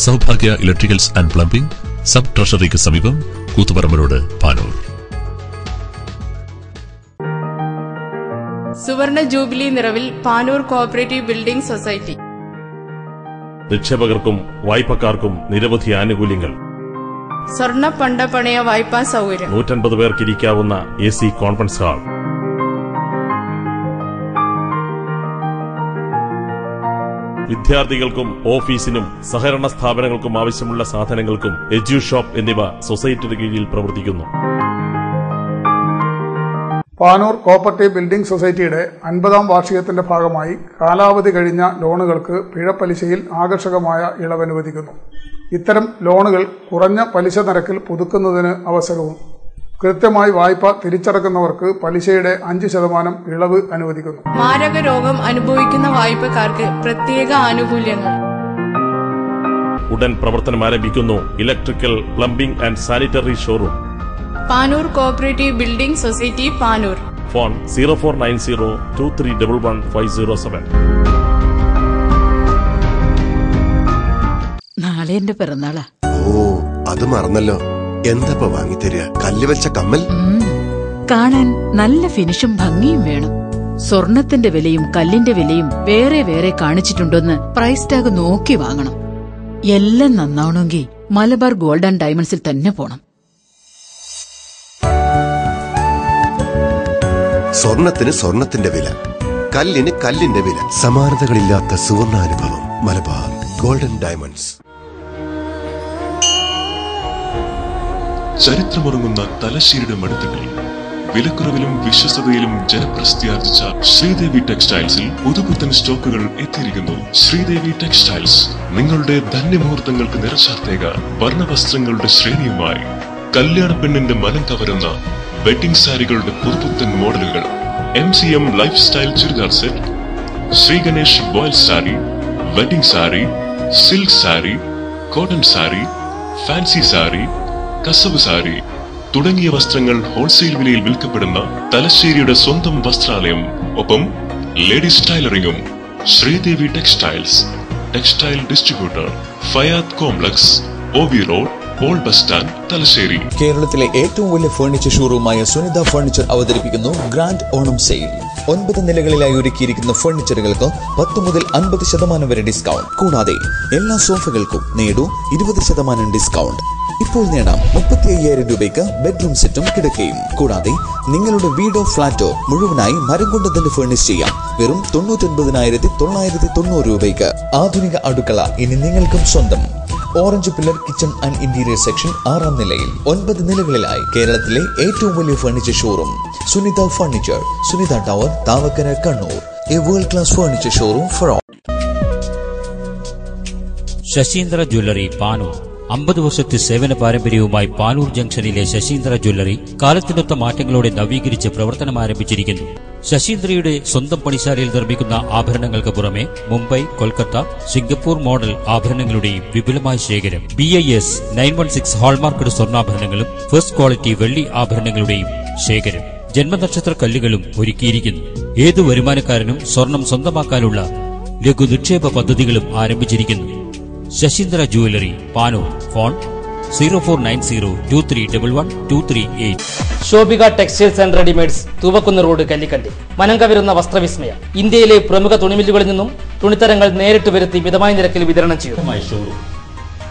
Saubhagya electricals and plumbing, sub ട്രഷറിക്ക് സമീപം, കൂത്തുപറമ്പ് റോഡ്, പാനൂർ. സുവർണ ജൂബിലി നിറവിൽ പാനൂർ കോഓപ്പറേറ്റീവ് ബിൽഡിംഗ് സൊസൈറ്റി. നിക്ഷേപകർക്കും വായ്പക്കാർക്കും നിരവധി ആനുകൂല്യങ്ങൾ. സ്വർണ്ണ പണ്ട പണയ വായ്പാ സൗകര്യം. 150 പേർക്ക് ഇരിക്കാവുന്ന AC കോൺഫറൻസ് ഹാൾ. വിദ്യാർത്ഥികൾക്കും ഓഫീസിനും സഹകരണ സ്ഥാപനങ്ങൾക്കും ആവശ്യമുള്ള സാധനങ്ങൾക്കും എഡ്യൂ ഷോപ്പ് എന്നിവ സൊസൈറ്റിയുടെ കീഴിൽ പ്രവർത്തിക്കുന്നു. പാനൂർ കോഓപ്പറേറ്റീവ് ബിൽഡിംഗ് സൊസൈറ്റിയുടെ 50ാം വാർഷികത്തിന്റെ ഭാഗമായി കാലാവധി കഴിഞ്ഞ ലോണുകൾക്ക് പിഴപ്പലിശയിൽ ആകർഷകമായ ഇളവ് അനുവദിക്കുന്നു. ഇത്തരം ലോണുകൾ കുറഞ്ഞ പലിശ നിരക്കിൽ പുതുക്കുന്നതിന് അവസരവും കൃത്യമായി വായ്പ തിരിച്ചടക്കുന്നവർക്ക് പലിശയുടെ 5% ഇളവ് അനുവദിക്കുന്നു. മാരക രോഗം അനുഭവിക്കുന്ന വായ്പക്കാർക്ക് പ്രത്യേക ആനുകൂല്യങ്ങൾ. ഉടൻ പ്രവർത്തനം ആരംഭിക്കുന്നു electrical, plumbing and sanitary showroom. Panoor cooperative building society, Panoor. Phone 049023115507. നാളെ എന്റെ പിറന്നാളാ. ഓ, അത് മറന്നല്ലോ. എന്താ വാങ്ങിത്തരിക? കല്ല് വെച്ച കമ്മൽ? കാണാൻ നല്ല ഫിനിഷും ഭംഗിയും വേണം. സ്വർണത്തിന്റെ വിലയും കല്ലിന്റെ വിലയും വേറെ വേറെ കാണിച്ചിട്ടുണ്ടോന്ന് പ്രൈസ് ടാഗ് നോക്കി വാങ്ങണം. എല്ലാം നന്നാവണമെങ്കിൽ മലബാർ ഗോൾഡ് ആൻഡ് ഡയമണ്ട്സിൽ തന്നെ പോണം. സ്വർണത്തിന് സ്വർണത്തിന്റെ വില, കല്ലിന് കല്ലിന്റെ വില. സമാനതകളില്ലാത്ത സുവർണാനുഭവം. Malabar golden diamonds. ചരിത്രമുറങ്ങുന്ന തലശ്ശേരിയുടെ മടുത്തുകളിൽ വിലക്കുറവിലും വിശ്വസതയിലും ജനപ്രസിദ്ധിയാർജിച്ച ശ്രീദേവി ടെക്സ്റ്റൈൽസിൽ പുതുപുത്തൻ സ്റ്റോക്കുകൾ എത്തിയിരിക്കുന്നു. ശ്രീദേവി ടെക്സ്റ്റൈൽസ് നിങ്ങളുടെ ധന്യമുഹൂർത്തങ്ങൾക്ക് നിറച്ചാർത്തേകാൻ വർണ്ണവസ്ത്രങ്ങളുടെ ശ്രേണിയുമായി കല്യാണ പെണ്ണിന്റെ മനം കവരുന്ന വെഡിംഗ് സാരികളുടെ പുതുപുത്തൻ മോഡലുകൾ. MCM lifestyle churidar set, Sree Ganesh voile sari, wedding sari, silk sari, cotton sari, fancy sari, kasavu sari തുടങ്ങിയ വസ്ത്രങ്ങൾ ഹോൾസെയിൽ വിലയിൽ വിൽക്കപ്പെടുന്ന തലശ്ശേരിയുടെ സ്വന്തം വസ്ത്രാലയം. ഒപ്പം ലേഡീസ് ടൈലറിംഗും. Sreedevi textiles, textile distributor, Fayad complex, OB road, old bus stand, Thalassery. കേരളത്തിലെ ഏറ്റവും വലിയ ഫർണിച്ചർ ഷോറൂമായ സുനിത ഫർണിച്ചർ അവതരിപ്പിക്കുന്നു ഗ്രാൻഡ് ഓണം സെയിൽ. 9 നിലകളിലായി ഒരുക്കിയിരിക്കുന്ന ഫർണിച്ചറുകൾക്ക് 10 മുതൽ 50% വരെ ഡിസ്കൗണ്ട്. കൂടാതെ എല്ലാ സോഫകൾക്കും നേടൂ 20% ഡിസ്കൗണ്ട്. ഇപ്പോൾ നേടാം 35,000 രൂപയ്ക്ക് ബെഡ്റൂം സെറ്റും കിടക്കയും. കൂടാതെ നിങ്ങളുടെ വീടോ ഫ്ളാറ്റോ മുഴുവനായി മരം കൊണ്ട് തന്നെ ഫർണിഷ് ചെയ്യാം. വെറും 99,990 രൂപയ്ക്ക്. ആധുനിക അടുക്കള ഇനി നിങ്ങൾക്കും സ്വന്തം. Orange pillar kitchen and interior section 6ാം നിലയിൽ. 9 നിലകളിലായി കേരളത്തിലെ ഏറ്റവും വലിയ furniture showroom Sunitha furniture, Sunitha tower, Thavakkara, Kannur. A world class furniture showroom for all. Sasheendra jewellery, Panoor. 50 വർഷത്തെ സേവന പാരമ്പര്യവുമായി പാനൂർ ജംഗ്ഷനിലെ ശശീന്ദ്ര ജ്വല്ലറി കാലത്തിനൊത്ത മാറ്റങ്ങളോടെ നവീകരിച്ച് പ്രവർത്തനം ആരംഭിച്ചിരിക്കുന്നു. ശശീന്ദ്രയുടെ സ്വന്തം പണിശാലയിൽ നിർമ്മിക്കുന്ന ആഭരണങ്ങൾക്ക് പുറമെ മുംബൈ, കൊൽക്കത്ത, സിംഗപ്പൂർ മോഡൽ ആഭരണങ്ങളുടെയും വിപുലമായ ശേഖരം. BIS 916 ഹാൾമാർക്കഡ് സ്വർണ്ണാഭരണങ്ങളും ഫസ്റ്റ് ക്വാളിറ്റി വെള്ളി ആഭരണങ്ങളുടെയും ശേഖരം. ജന്മനക്ഷത്ര കല്ലുകളും ഒരുക്കിയിരിക്കുന്നു. ഏതു വരുമാനക്കാരനും സ്വർണം സ്വന്തമാക്കാനുള്ള ലഘു നിക്ഷേപ പദ്ധതികളും ആരംഭിച്ചിരിക്കുന്നു. Sasheendra jewellery, Panoor. Phone 049023112338. Shobhika textiles and readymades, Thuvakkunnu road, Kallikkandy. മനം കവരുന്ന വസ്ത്രവിസ്മയം. ഇന്ത്യയിലെ പ്രമുഖ തുണിമില്ലുകളിൽ നിന്നും തുണിത്തരങ്ങൾ നേരിട്ട് വരുത്തി മിതമായ നിരക്കിൽ വിതരണം ചെയ്യുന്നു. Showroom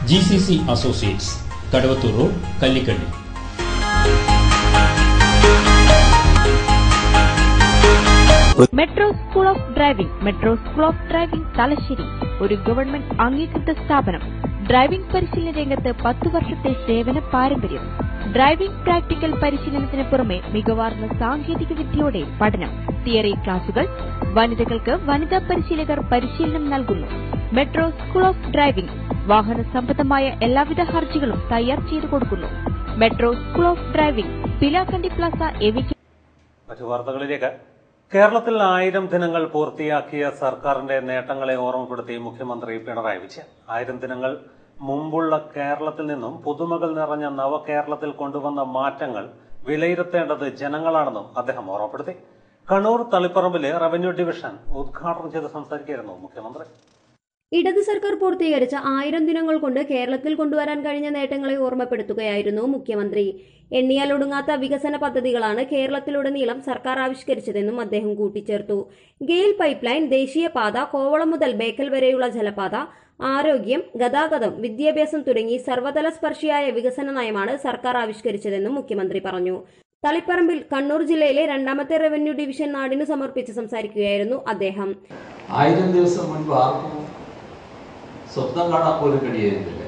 GCC associates, Kadavathur road, Kallikkandy. Metro school of driving. Metro school of driving Thalassery ഒരു ഗവൺമെന്റ് അംഗീകൃത സ്ഥാപനം. ഡ്രൈവിംഗ് പരിശീലന രംഗത്ത് 10 വർഷത്തെ സേവന പാരമ്പര്യം. ഡ്രൈവിംഗ് പ്രാക്ടിക്കൽ പരിശീലനത്തിന് പുറമെ മികവാർന്ന സാങ്കേതിക വിദ്യയോടെ പഠനം. തിയറി ക്ലാസുകൾ. വനിതകൾക്ക് വനിതാ പരിശീലകർ പരിശീലനം നൽകുന്നു. മെട്രോ സ്കൂൾ ഓഫ് ഡ്രൈവിംഗ് വാഹന സംബന്ധമായ എല്ലാവിധ ഹർജികളും തയ്യാർ ചെയ്തു കൊടുക്കുന്നു. Metro school of driving, Pilakkandi plaza, എവിക്ക. മറ്റു വാർത്തകളിലേക്ക്. കേരളത്തിൽ 1000 ദിനങ്ങൾ പൂർത്തിയാക്കിയ സർക്കാരിന്റെ നേട്ടങ്ങളെ ഓർമ്മപ്പെടുത്തി മുഖ്യമന്ത്രി പിണറായി വിജയൻ. 1000 ദിനങ്ങൾ മുമ്പുള്ള കേരളത്തിൽ നിന്നും പുതുമകൾ നിറഞ്ഞ നവകേരളത്തിൽ കൊണ്ടുവന്ന മാറ്റങ്ങൾ വിലയിരുത്തേണ്ടത് ജനങ്ങളാണെന്നും അദ്ദേഹം ഓർമ്മപ്പെടുത്തി. കണ്ണൂർ തളിപ്പറമ്പിലെ റവന്യൂ ഡിവിഷൻ ഉദ്ഘാടനം ചെയ്ത് സംസാരിക്കുകയായിരുന്നു മുഖ്യമന്ത്രി. ഇടത് സർക്കാർ പൂർത്തീകരിച്ച 1000 ദിനങ്ങൾ കൊണ്ട് കേരളത്തിൽ കൊണ്ടുവരാൻ കഴിഞ്ഞ നേട്ടങ്ങളെ ഓർമ്മപ്പെടുത്തുകയായിരുന്നു മുഖ്യമന്ത്രി. എണ്ണിയാലൊടുങ്ങാത്ത വികസന പദ്ധതികളാണ് കേരളത്തിലുടനീളം സർക്കാർ ആവിഷ്കരിച്ചതെന്നും അദ്ദേഹം കൂട്ടിച്ചേർത്തു. ഗെയിൽ പൈപ്പ് ലൈൻ, ദേശീയപാത, കോവളം മുതൽ ബേക്കൽ വരെയുള്ള ജലപാത, ആരോഗ്യം, ഗതാഗതം, വിദ്യാഭ്യാസം തുടങ്ങി സർവ്വതല സ്പർശിയായ വികസന നയമാണ് സർക്കാർ ആവിഷ്കരിച്ചതെന്നും മുഖ്യമന്ത്രി പറഞ്ഞു. തളിപ്പറമ്പിൽ കണ്ണൂർ ജില്ലയിലെ 2ാമത്തെ റവന്യൂ ഡിവിഷൻ നാടിന് സമർപ്പിച്ച് സംസാരിക്കുകയായിരുന്നു അദ്ദേഹം. 1000 ദിവസം മുൻപ് ആർക്കും സ്വപ്നം കാണാൻ പോലും കഴിയുന്നില്ല.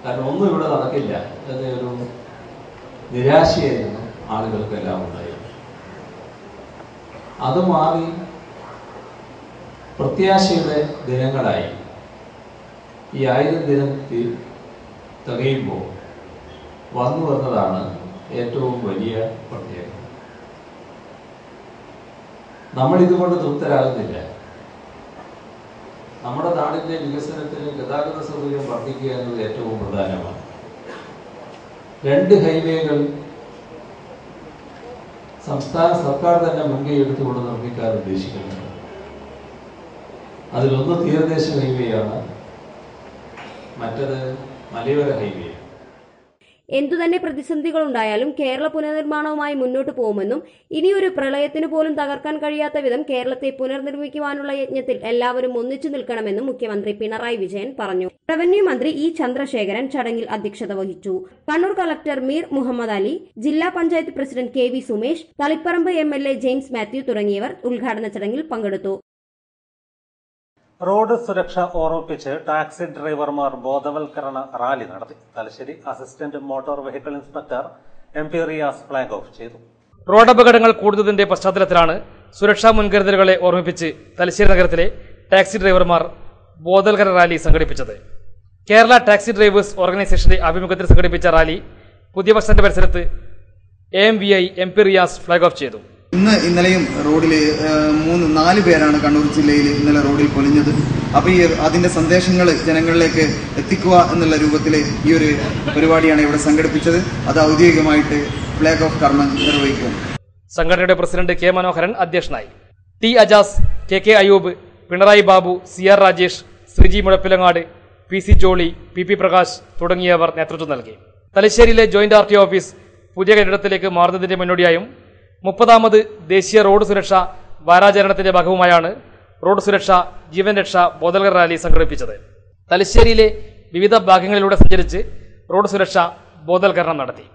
കാരണം ഒന്നും ഇവിടെ നടക്കില്ല എന്നൊരു നിരാശയായിരുന്നു ആളുകൾക്കെല്ലാം ഉണ്ടായിരുന്നു. അത് മാറി പ്രത്യാശയുടെ ദിനങ്ങളായി. ഈ 1000 ദിനം തികയുമ്പോൾ വന്നു വന്നതാണ് ഏറ്റവും വലിയ പ്രത്യേകത. നമ്മൾ ഇതുകൊണ്ട് തൃപ്തരാകുന്നില്ല. നമ്മുടെ നാടിന്റെ വികസനത്തിന് ഗതാഗത സൗകര്യം വർദ്ധിക്കുക എന്നത് ഏറ്റവും പ്രധാനമാണ്. 2 ഹൈവേകൾ സംസ്ഥാന സർക്കാർ തന്നെ മുൻകൈ എടുത്തുകൊണ്ട് നിർമ്മിക്കാൻ ഉദ്ദേശിക്കുന്നുണ്ട്. അതിലൊന്ന് തീരദേശ ഹൈവേയാണ്, മറ്റത് മലയോര ഹൈവേ. എന്തുതന്നെ പ്രതിസന്ധികളുണ്ടായാലും കേരള പുനർനിർമ്മാണവുമായി മുന്നോട്ടു പോകുമെന്നും ഇനിയൊരു പ്രളയത്തിന് പോലും തകർക്കാൻ കഴിയാത്ത വിധം കേരളത്തെ പുനർനിർമ്മിക്കുവാനുള്ള യജ്ഞത്തിൽ എല്ലാവരും ഒന്നിച്ചു നിൽക്കണമെന്നും മുഖ്യമന്ത്രി പിണറായി വിജയൻ പറഞ്ഞു. റവന്യൂ മന്ത്രി ഇ ചന്ദ്രശേഖരൻ ചടങ്ങിൽ അധ്യക്ഷത വഹിച്ചു. കണ്ണൂർ കളക്ടർ മീർ മുഹമ്മദ് അലി, ജില്ലാ panchayat president KV Sumesh, Taliparamba MLA James Mathew തുടങ്ങിയവർ ഉദ്ഘാടന ചടങ്ങിൽ പങ്കെടുത്തു. റോഡ് സുരക്ഷ ഓർമ്മിപ്പിച്ച് ടാക്സി ഡ്രൈവർമാർ ബോധവൽക്കരണ റാലി നടത്തി. Thalassery assistant motor vehicle inspector MP Riyas flag off ചെയ്തു. റോഡപകടങ്ങൾ കൂടുന്നതിന്റെ പശ്ചാത്തലത്തിലാണ് സുരക്ഷാ മുൻകരുതലുകളെ ഓർമ്മിപ്പിച്ച് തലശ്ശേരി നഗരത്തിലെ ടാക്സി ഡ്രൈവർമാർ ബോധവൽക്കരണ റാലി സംഘടിപ്പിച്ചത്. കേരള ടാക്സി ഡ്രൈവേഴ്സ് ഓർഗനൈസേഷന്റെ ആഭിമുഖ്യത്തിൽ സംഘടിപ്പിച്ച റാലി പുതിയ ബസ് സ്റ്റാൻഡ് പരിസരത്ത് AMVI MP Riyas flag off ചെയ്തു. ഇന്നലെയും റോഡിൽ 3-4 പേരാണ് കണ്ണൂർ ജില്ലയിൽ ഇന്നലെ റോഡിൽ പൊലിഞ്ഞത്. അപ്പോൾ അതിന്റെ സന്ദേശങ്ങൾ ജനങ്ങളിലേക്ക് എത്തിക്കുക എന്നുള്ള രൂപത്തിൽ ഈ ഒരു പരിപാടിയാണ് ഇവിടെ സംഘടിപ്പിച്ചത്. അത് ഔദ്യോഗികമായിട്ട് ഫ്ലാഗ് ഓഫ് കർമ്മം നിർവഹിക്കും. സംഘടനയുടെ പ്രസിഡന്റ് K മനോഹരൻ അധ്യക്ഷനായി. T Ajaz, KK Ayub, Pinarayi Babu, CR Rajesh, Sreeji Muzhappilangad, PC Jolly, PP Prakash തുടങ്ങിയവർ നേതൃത്വം നൽകി. തലശ്ശേരിയിലെ ജോയിന്റ് RTO ഓഫീസ് പുതിയ കെട്ടിടത്തിലേക്ക് മാറുന്നതിന്റെ മുന്നോടിയായും 30ാമത് ദേശീയ റോഡ് സുരക്ഷ വാരാചരണത്തിന്റെ ഭാഗവുമായാണ് റോഡ് സുരക്ഷ ജീവൻ രക്ഷ ബോധവൽക്കരണ റാലി സംഘടിപ്പിച്ചത്. തലശ്ശേരിയിലെ വിവിധ ഭാഗങ്ങളിലൂടെ സഞ്ചരിച്ച് റോഡ് സുരക്ഷ ബോധവൽക്കരണം നടത്തി.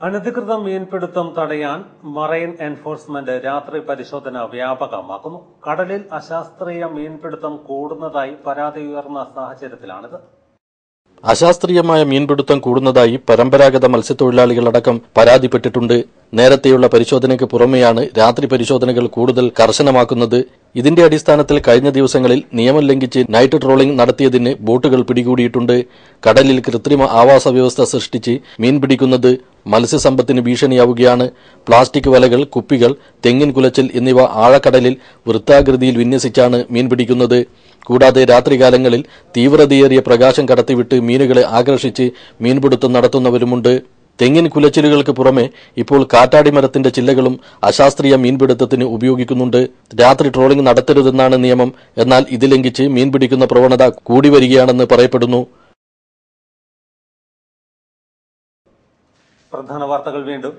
അനധികൃത മീൻപിടുത്തം തടയാൻ മറൈൻ എൻഫോഴ്സ്മെന്റ് രാത്രി പരിശോധന വ്യാപകമാക്കുന്നു. കടലിൽ അശാസ്ത്രീയ മീൻപിടുത്തം കൂടുന്നതായി പരാതി ഉയർന്ന സാഹചര്യത്തിലാണിത്. അശാസ്ത്രീയമായ മീൻപിടുത്തം കൂടുന്നതായി പരമ്പരാഗത മത്സ്യത്തൊഴിലാളികളടക്കം പരാതിപ്പെട്ടിട്ടുണ്ട്. നേരത്തെയുള്ള പരിശോധനയ്ക്ക് പുറമെയാണ് രാത്രി പരിശോധനകൾ കൂടുതൽ കർശനമാക്കുന്നത്. ഇതിന്റെ അടിസ്ഥാനത്തിൽ കഴിഞ്ഞ ദിവസങ്ങളിൽ നിയമം ലംഘിച്ച് നൈറ്റ് ട്രോളിംഗ് നടത്തിയതിന് ബോട്ടുകൾ പിടികൂടിയിട്ടുണ്ട്. കടലിൽ കൃത്രിമ ആവാസ വ്യവസ്ഥ സൃഷ്ടിച്ച് മീൻ പിടിക്കുന്നത് മത്സ്യസമ്പത്തിന് ഭീഷണിയാവുകയാണ്. പ്ലാസ്റ്റിക് വലകൾ, കുപ്പികൾ, തെങ്ങിൻ കുലച്ചിൽ എന്നിവ ആഴക്കടലിൽ വൃത്താകൃതിയിൽ വിന്യസിച്ചാണ് മീൻ പിടിക്കുന്നത്. കൂടാതെ രാത്രികാലങ്ങളിൽ തീവ്രതയേറിയ പ്രകാശം കടത്തിവിട്ട് മീനുകളെ ആകർഷിച്ച് മീൻപിടുത്തം നടത്തുന്നവരുമുണ്ട്. തെങ്ങിൻ കുലച്ചിലുകൾക്ക് പുറമെ ഇപ്പോൾ കാറ്റാടി മരത്തിന്റെ ചില്ലകളും അശാസ്ത്രീയ മീൻപിടുത്തത്തിന് ഉപയോഗിക്കുന്നുണ്ട്. രാത്രി ട്രോളിംഗ് നടത്തരുതെന്നാണ് നിയമം. എന്നാൽ ഇത് ലംഘിച്ച് മീൻ പിടിക്കുന്ന പ്രവണത കൂടി വരികയാണെന്ന് പറയപ്പെടുന്നു. പ്രധാന വാർത്തകൾ വീണ്ടും.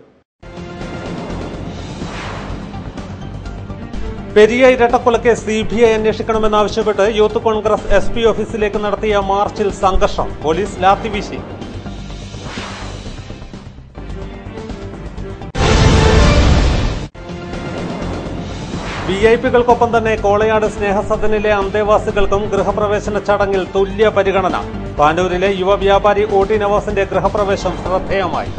പെരിയ ഇരട്ടക്കൊലക്കേസ് CBI അന്വേഷിക്കണമെന്നാവശ്യപ്പെട്ട് യൂത്ത് കോൺഗ്രസ് SP ഓഫീസിലേക്ക് നടത്തിയ മാർച്ചിൽ സംഘർഷം. പോലീസ് ലാത്തിവീശി. VIP-കൾക്കൊപ്പം തന്നെ കോളയാട് സ്നേഹസദനിലെ അന്തേവാസികൾക്കും ഗൃഹപ്രവേശന ചടങ്ങിൽ തുല്യ പരിഗണന. പാനൂരിലെ യുവ വ്യാപാരി OT നവാസിന്റെ ഗൃഹപ്രവേശം ശ്രദ്ധേയമായി.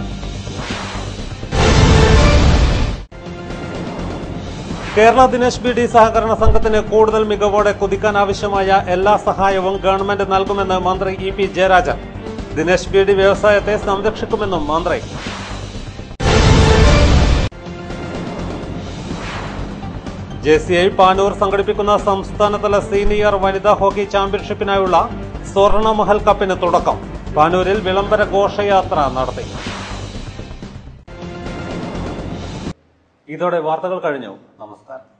കേരള ദിനേശ് BD സഹകരണ സംഘത്തിന് കൂടുതൽ മികവോടെ കുതിക്കാനാവശ്യമായ എല്ലാ സഹായവും ഗവൺമെന്റ് നൽകുമെന്ന് മന്ത്രി EP ജയരാജൻ. ദിനേശ് BD വ്യവസായത്തെ സംരക്ഷിക്കുമെന്നും മന്ത്രി. JCI പാനൂർ സംഘടിപ്പിക്കുന്ന സംസ്ഥാനതല സീനിയർ വനിതാ ഹോക്കി ചാമ്പ്യൻഷിപ്പിനായുള്ള സ്വർണമഹൽ കപ്പിന് തുടക്കം. പാനൂരിൽ വിളംബര ഘോഷയാത്ര നടത്തി. ഇതോടെ വാർത്തകൾ കഴിഞ്ഞു. നമസ്കാരം.